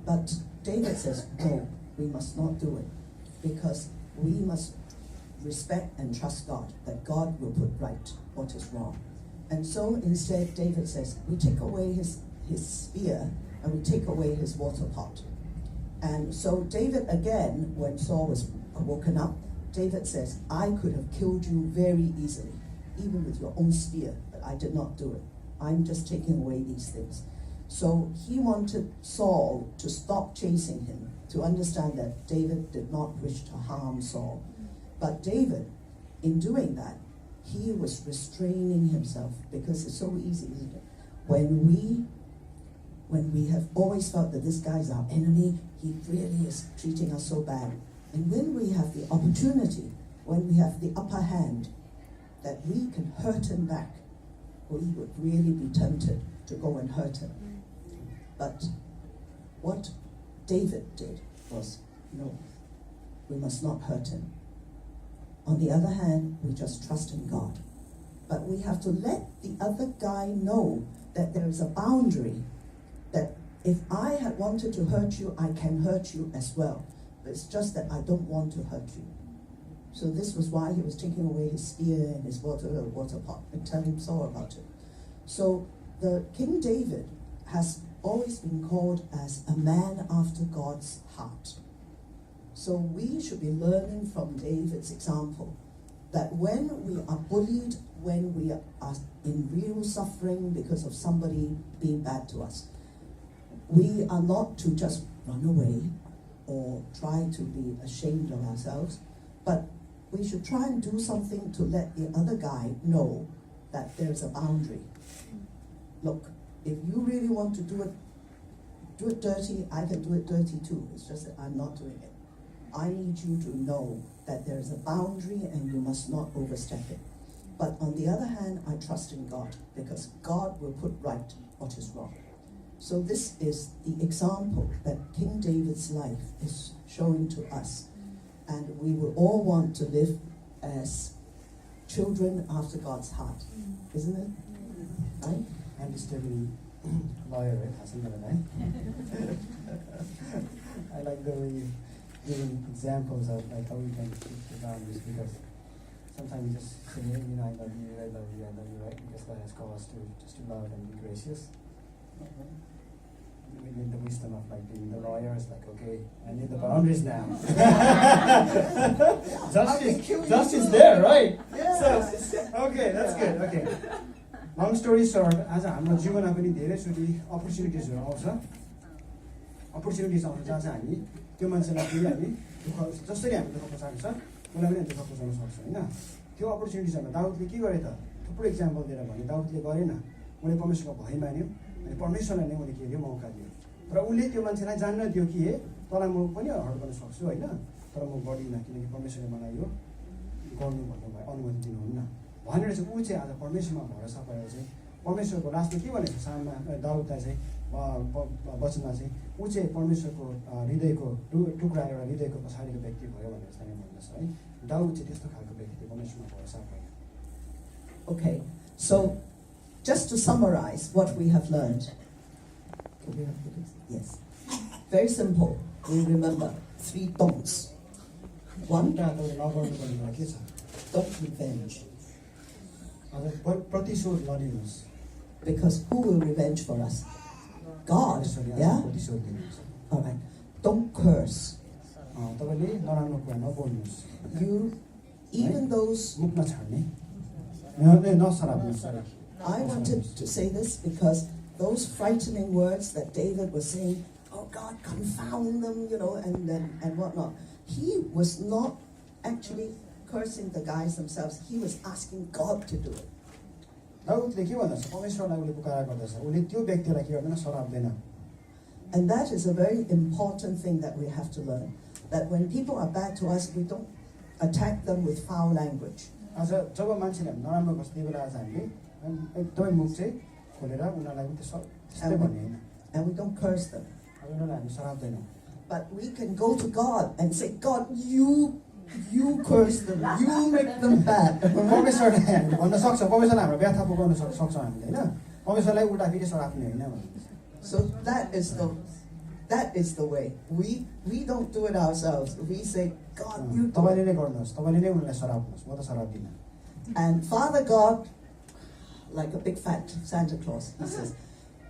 But David says, no, we must not do it, because we must respect and trust God, that God will put right what is wrong. And so instead, David says, we take away his spear, and we take away his water pot. And so David, again, when Saul was woken up, David says, I could have killed you very easily, even with your own spear, but I did not do it. I'm just taking away these things. So he wanted Saul to stop chasing him, to understand that David did not wish to harm Saul. But David, in doing that, he was restraining himself, because it's so easy, isn't it? When we have always felt that this guy's our enemy, he really is treating us so bad. And when we have the opportunity, when we have the upper hand, that we can hurt him back, we would really be tempted to go and hurt him. But what David did was, no, we must not hurt him. On the other hand, we just trust in God. But we have to let the other guy know that there is a boundary, that if I had wanted to hurt you, I can hurt you as well. But it's just that I don't want to hurt you. So this was why he was taking away his spear and his water pot and telling Saul about it. So the King David has always been called as a man after God's heart. So we should be learning from David's example, that when we are bullied, when we are in real suffering because of somebody being bad to us, we are not to just run away or try to be ashamed of ourselves, but we should try and do something to let the other guy know that there's a boundary. Look, if you really want to do it dirty, I can do it dirty too. It's just that I'm not doing it. I need you to know that there's a boundary and you must not overstep it. But on the other hand, I trust in God, because God will put right what is wrong. So this is the example that King David's life is showing to us. And we will all want to live as children after God's heart, isn't it? Right? And it's still lawyer, right? Hasn't been I like the way you giving examples of like how we can keep the boundaries, because sometimes you just say, hey, you know, I love you, I love you, I love you, right? Because God has called us to just to love and be gracious. We need the wisdom of like being the lawyer. It's like, okay, I need the boundaries now. Justice there, right? So, okay, that's good. Okay. Long story short, आज हाम्रो जीवनमा पनि धेरैचोटि अपर्च्युनिटिजहरू आउँछ। Opportunities आउँछ जहाँ चाहिँ हामी त्यो मान्छेलाई फेरि हामी दुःख, जसरी हामी दुःख पहुँचाएको छ उसलाई पनि दुःख पहुँचाउन सक्छौँ होइन। त्यो अपर्च्युनिटिजहरूमा दाउदले के गरे त? थुप्रो इक्जाम्पल दिएर भने दाउदले गरेन, उनले परमेश्वरको भय मान्यो अनि परमेश्वरलाई नै उनले के दियो, मौका दियो। र उसले त्यो मान्छेलाई जान्न दियो कि तँलाई म पनि हर्ट गर्न सक्छु होइन, तर म गर्दिनँ किनकि परमेश्वरले मलाई यो गर्नु भन्नुभयो, अनुमति दिनुहुन्न भनेर चाहिँ ऊ चाहिँ आज परमेश्वरमा भरोसा पाएर चाहिँ परमेश्वरको लास्टमा के भनेको छ साममा दाउदलाई चाहिँ वचनमा चाहिँ ऊ चाहिँ परमेश्वरको हृदयको टुक्रा एउटा हृदयको पछाडिको व्यक्ति भयो भनेर चाहिँ भन्दछ है। दाउद चाहिँ त्यस्तो खालको व्यक्ति परमेश्वरमा भरोसा पायो। Okay, so just to summarize what we have learned. Yes. Very simple. We remember 3 don'ts. 1, don't revenge. Because who will revenge for us? God. Yeah? All right. Don't curse. You, even those... I wanted to say this because those frightening words that David was saying, oh God, confound them, you know, and whatnot. He was not actually cursing the guys themselves. He was asking God to do it. And that is a very important thing that we have to learn. That when people are bad to us, we don't attack them with foul language. And we don't curse them. But we can go to God and say, God, you curse them, you make them bad. So that is the way. We don't do it ourselves. We say, God, you do it. And Father God, like a big fat Santa Claus, he says,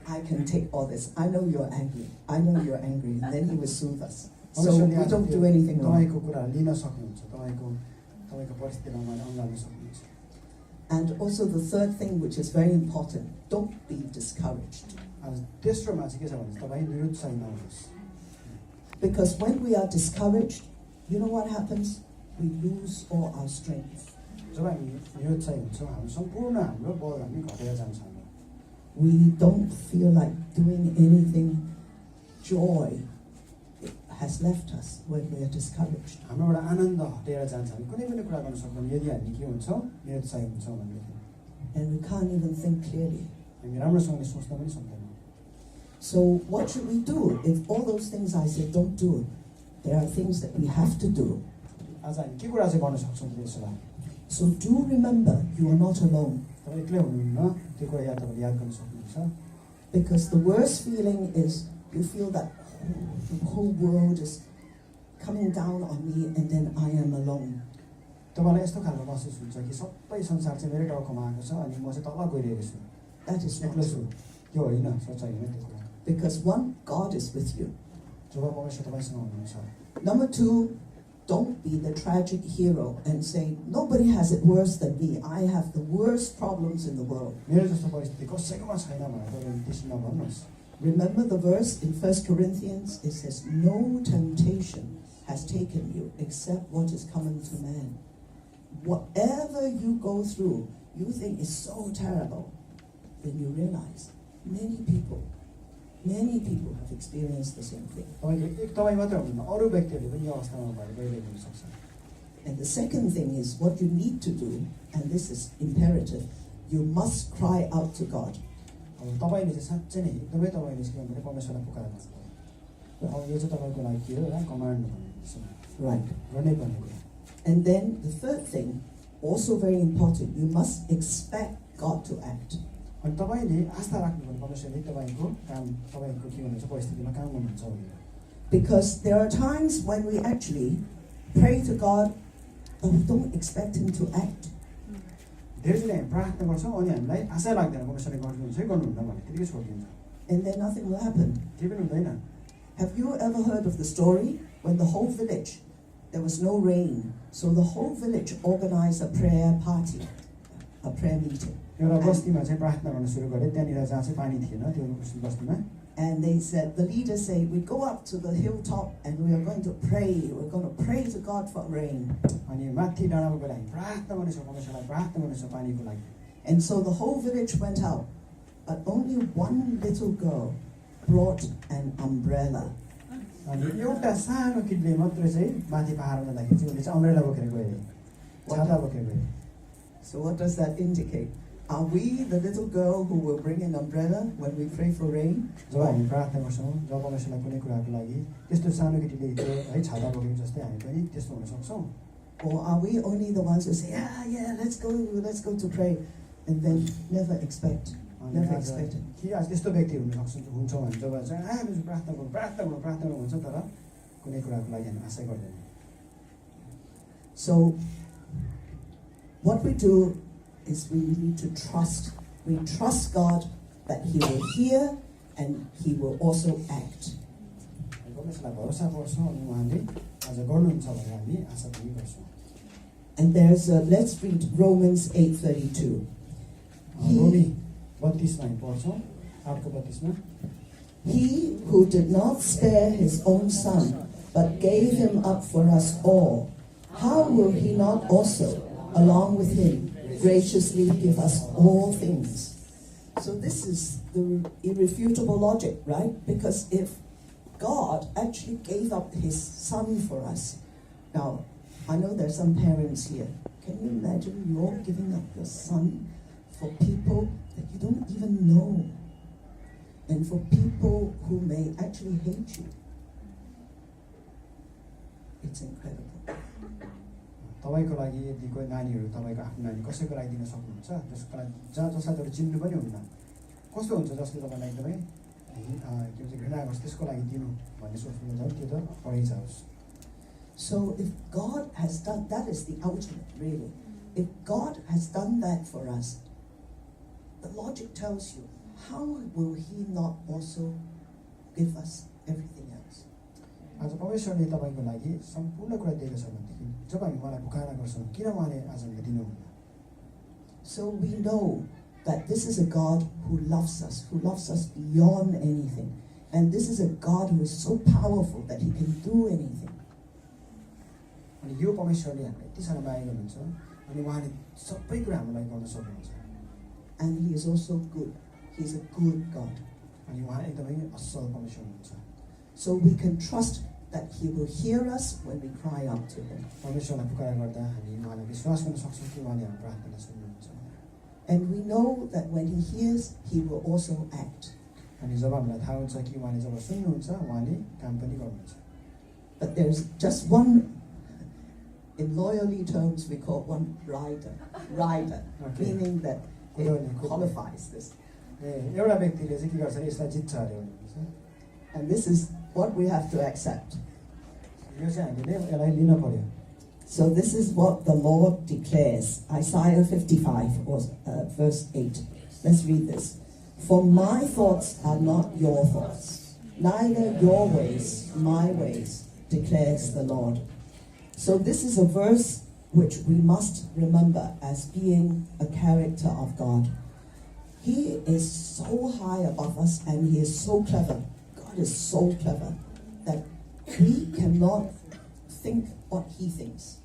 I can take all this. I know you're angry. I know you're angry. And then he will soothe us. So we don't do anything wrong. And also the third thing, which is very important, don't be discouraged. Because when we are discouraged, you know what happens? We lose all our strength. We don't feel like doing anything. Joy has left us when we are discouraged. And we can't even think clearly. So what should we do if all those things I said don't do? There are things that we have to do. So do remember, you are not alone. Because the worst feeling is you feel that the whole world is coming down on me and then I am alone. That is not true. Because one, God is with you. Number 2, don't be the tragic hero and say, nobody has it worse than me. I have the worst problems in the world. Remember the verse in 1 Corinthians? It says, no temptation has taken you except what is common to man. whatever you go through, you think is so terrible, then you realize many people have experienced the same thing. तपाईँ मात्र हुनुहुन्न, अरू व्यक्तिहरूले पनि यो अवस्थामा भएर गइरहेको हुनसक्छ। And the second thing is what you need to do, and this is imperative, you must cry out to God. अब तपाईँले चाहिँ साँच्चै नै एकदमै तपाईँले चाहिँ के भन्नु परमेश्वरलाई पुकार्नु पर्छ। अब यो चाहिँ तपाईँको लागि के हो र कमान्ड भन्ने Right. गर्नै पर्ने कुरा। And then the third thing, also very important, you must expect God to act. अनि तपाईँले आस्था राख्नुपर्ने परमेश्वरले तपाईँको काम तपाईँको के भन्नुहुन्छ परिस्थितिमा काम गर्नुहुन्छ भनेर। Because there are times when we actually pray to God, but we don't expect Him to act. धेरैजसले हामी प्रार्थना गर्छौँ अनि हामीलाई आशा लाग्दैन परमेश्वरले गर्नुहुन्छ कि गर्नुहुन्न भने त्यतिकै छोडिदिन्छ। And then nothing will happen. केही पनि हुँदैन। Have you ever heard of the story when the whole village, there was no rain, so the whole village organized a prayer party, a prayer meeting. एउटा बस्तीमा चाहिँ प्रार्थना गर्न सुरु गरे, त्यहाँनिर जहाँ चाहिँ पानी थिएन त्यो बस्तीमा। And they said, the leaders say, we go up to the hilltop and we are going to pray. We're going to pray to God for rain. अनि माथि डाँडामा गएर हामी प्रार्थना गर्नेछौँ परमेश्वरलाई प्रार्थना गर्नेछौँ पानीको लागि। And so the whole village went out, but only one little girl brought an umbrella. अनि एउटा सानो किडले मात्रै चाहिँ माथि पहाडमा जाँदाखेरि चाहिँ उसले चाहिँ अम्ब्रेला बोकेर गए, छाता बोकेर गए। So what does that indicate? Are we the little girl who will bring an umbrella when we pray for rain? जब हामी प्रार्थना गर्छौँ, जब परमेश्वरलाई कुनै कुराको लागि त्यस्तो सानो केटीले त्यो है छाता बोकेको जस्तै हामी पनि त्यस्तो हुन सक्छौँ? Or are we only the ones who say, yeah, let's go to pray, and then never expect it? कि आज त्यस्तो व्यक्ति हुन्छौँ हामी जब चाहिँ हामी प्रार्थना गर्नु भन्छ तर कुनै कुराको लागि हामी आशा गर्दैनौँ। So what we do is we need to trust. We trust God that He will hear and He will also act. परमेश्वरलाई भरोसा गर्छौँ अनि उहाँले आज गर्नुहुन्छ भनेर हामी आशा पनि गर्छौँ। And let's read Romans 8:32. रोमी 32 मा हामी पढ्छौँ, 8 को 32 मा। He who did not spare His own Son, but gave Him up for us all, how will He not also, along with Him, graciously give us all things? So this is the irrefutable logic, right? Because if God actually gave up His Son for us, now I know there are some parents here. Can you imagine you're giving up your son for people that you don't even know, and for people who may actually hate you? It's incredible. तपाईँको लागि यदि कोही नानीहरू तपाईँको आफ्नो नानी कसैको लागि दिन सक्नुहुन्छ जसलाई तपाईँ चिन्नु पनि हुन्न, कस्तो हुन्छ जसले तपाईँलाई एकदमै के भन्छ घृणा गर्छ त्यसको लागि दिनु भन्ने सोच्नुहुन्छ त्यो त पढै जाओस्। So if God has done, that is the ultimate, really. If God has done that for us, the logic tells you, how will He not also give us everything else? आज परमेश्वरले तपाईँको लागि सम्पूर्ण कुरा दिएको छ भनेदेखि जब हामी उहाँलाई पुकारा गर्छौँ किन उहाँले आज हामीलाई दिनुहुन्न? So we know that this is a God who loves us beyond anything. And this is a God who is so powerful that He can do anything. अनि यो परमेश्वरले हामीलाई यति साह्रो माया गर्नुहुन्छ अनि उहाँले सबै कुरा हामीलाई गर्न सक्नुहुन्छ। And He is also good. He is a good God. अनि उहाँ एकदमै असल परमेश्वर हुनुहुन्छ। So we can trust that He will hear us when we cry out to Him. परमेश्वरलाई पुकारा गर्दा हामी उहाँलाई विश्वास गर्न सक्छौँ कि उहाँले हाम्रो प्रार्थना सुन्नुहुन्छ। And we know that when He hears, He will also act. अनि जब हामीलाई थाहा हुन्छ कि उहाँले जब सुन्नुहुन्छ उहाँले काम पनि गर्नुहुन्छ। But there's just one, in lawyerly terms we call one rider, Okay. meaning that it qualifies this. एउटा व्यक्तिले चाहिँ के गर्छ यसलाई जित्छ अरे भन्नुहुन्छ। And this is what we have to accept. यो चाहिँ हामीले यसलाई लिन पर्यो। So this is what the Lord declares. Isaiah 55, verse 8. Let's read this. For my thoughts are not your thoughts, neither your ways my ways, declares the Lord. So this is a verse which we must remember as being a character of God. He is so high above us and He is so clever. God is so clever that we cannot think what He thinks.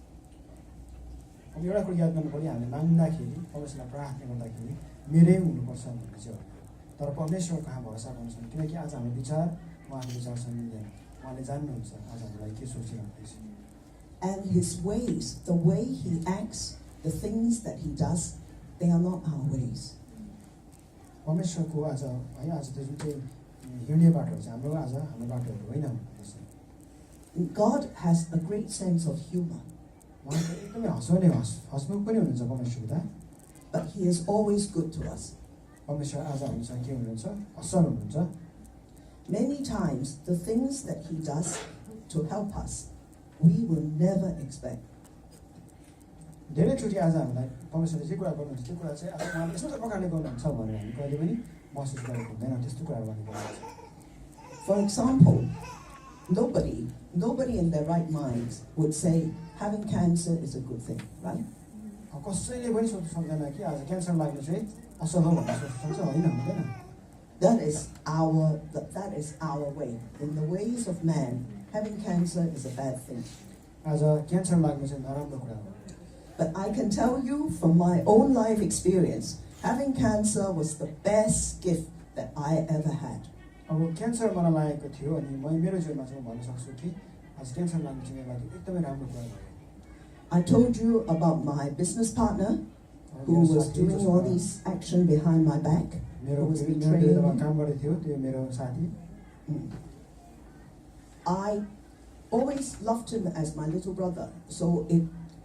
अब एउटा कुरा याद गर्नु पर्यो हामीले माग्दाखेरि परमेश्वरलाई प्रार्थना गर्दाखेरि मेरै हुनुपर्छ भन्ने चाहिँ हो तर परमेश्वर कहाँ भरोसा गर्नु सक्छ किनकि आज हाम्रो विचार उहाँको विचारसँग मिल्दैन उहाँले जान्नुहुन्छ आज हामीलाई के सोचिरहँदैछ And his ways, the way he acts, the things that he does, they are not our ways. परमेश्वरको आज है आज त्यो जुन चाहिँ हिँड्ने बाटोहरू चाहिँ हाम्रो आज हाम्रो बाटोहरू होइन भन्दैछ God has a great sense of humor, उहाँको एकदमै हँसाउने हँसमुख पनि हुनुहुन्छ परमेश्वर पिता but he is always good to us. परमेश्वर आज हामीसँग के हुनुहुन्छ असल हुनुहुन्छ Many times, the things that he does to help us, we will never expect. धेरैचोटि आज हामीलाई परमेश्वरले जे कुरा गर्नुहुन्छ त्यो कुरा चाहिँ आज उहाँले यस्तो प्रकारले गर्नुहुन्छ भनेर हामी कहिले पनि महसुस गरेको हुँदैन त्यस्तो कुरा गर्ने गर्नुहुन्छ For example, nobody in their right minds would say having cancer is a good thing, right? कसैले पनि सोच्नु सक्दैन कि आज क्यान्सर लाग्नु चाहिँ असल हो भनेर सोच्नु सक्छ होइन हुँदैन That is our way. In the ways of man, having cancer is a bad thing. आज क्यान्सर लाग्नु चाहिँ नराम्रो कुरा हो But I can tell you from my own life experience, having cancer was the best gift that I ever had. अब cancer मलाई लागेको थियो अनि म मेरो जीवनमा चाहिँ म भन्न सक्छु कि आज क्यान्सर लाग्नु चाहिँ मेरो लागि एकदमै राम्रो कुरा भयो I told you about my business partner who was doing all this action behind my back, who मेरो was मेरो betraying डेरामा me. काम गरेको थियो त्यो मेरो साथी I always loved him as my little brother, so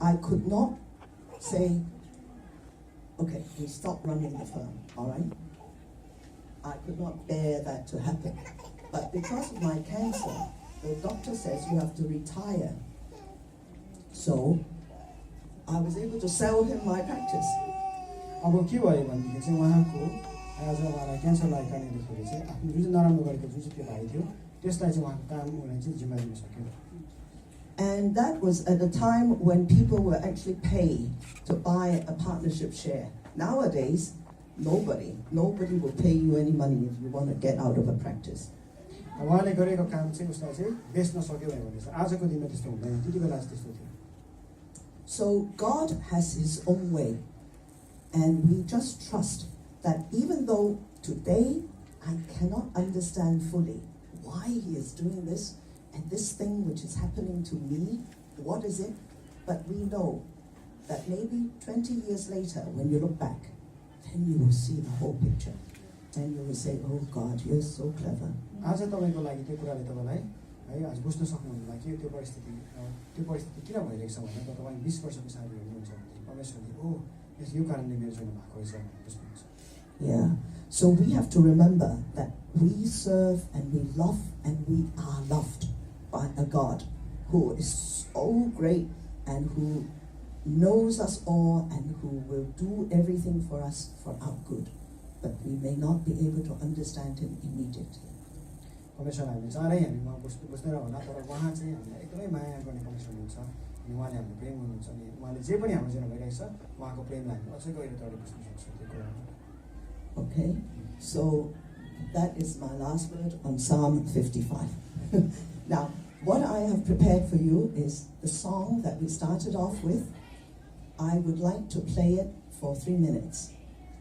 I could not say, okay, we stop running the firm, all right? I could not bear that to happen. But because of my cancer, the doctor says you have to retire. So I was able to sell him my practice. अब के भयो भनेदेखि चाहिँ उहाँको आज उहाँलाई cancer लागेको कारणले गर्दाखेरि चाहिँ आफ्नो जुन चाहिँ नराम्रो गरेको जुन चाहिँ त्यो भाइ थियो त्यसलाई चाहिँ उहाँको काम उसलाई चाहिँ जिम्मा दिन सक्यो And that was at a time when people were actually paid to buy a partnership share. Nowadays, nobody will pay you any money if you want to get out of a practice. उहाँले गरेको काम चाहिँ उसलाई चाहिँ बेच्न सक्यो भने चाहिँ आजको दिनमा त्यस्तो हुँदैन त्यति बेला चाहिँ त्यस्तो थियो So God has his own way, and we just trust that even though today I cannot understand fully why he is doing this and this thing which is happening to me, what is it? But we know that maybe 20 years later, when you look back, then you will see the whole picture. And you will say, oh God, you're so clever. आज तपाईँको लागि त्यो कुराले तपाईँलाई है आज बुझ्न सक्नुहुन्न कि त्यो परिस्थिति किन भइरहेको छ भनेर तपाईँ 20 वर्ष पछाडि हेर्नुहुन्छ भने परमेश्वरले ओ यो कारणले मेरो जीवनमा भएको रहेछ भनेर बुझ्नुहुन्छ Yeah. So we have to remember that we serve and we love and we are loved by a God who is so great and who knows us all and who will do everything for us for our good. But we may not be able to understand him immediately. परमेश्वर हामीले चाँडै हामीमा बुझ्दैन होला तर उहाँ चाहिँ हामीलाई एकदमै माया गर्ने परमेश्वर हुनुहुन्छ अनि उहाँले हाम्रो प्रेम हुनुहुन्छ अनि उहाँले जे पनि हाम्रो जीवनमा भइरहेछ उहाँको प्रेमलाई हामी अझै गहिरो तौरले बुझ्न सक्छौँ त्यो कुरामा Okay, so that is my last word on Psalm 55. Now, what I have prepared for you is the song that we started off with. I would like to play it for 3 minutes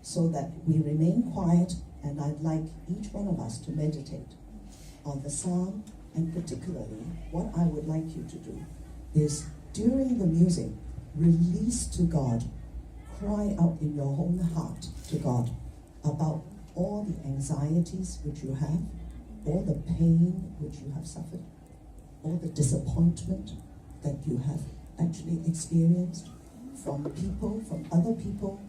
so that we remain quiet, and I'd like each one of us to meditate on the psalm, and particularly what I would like you to do is during the music, release to God, cry out in your own heart to God about all the anxieties which you have, all the pain which you have suffered, all the disappointment that you have actually experienced from people, from other people,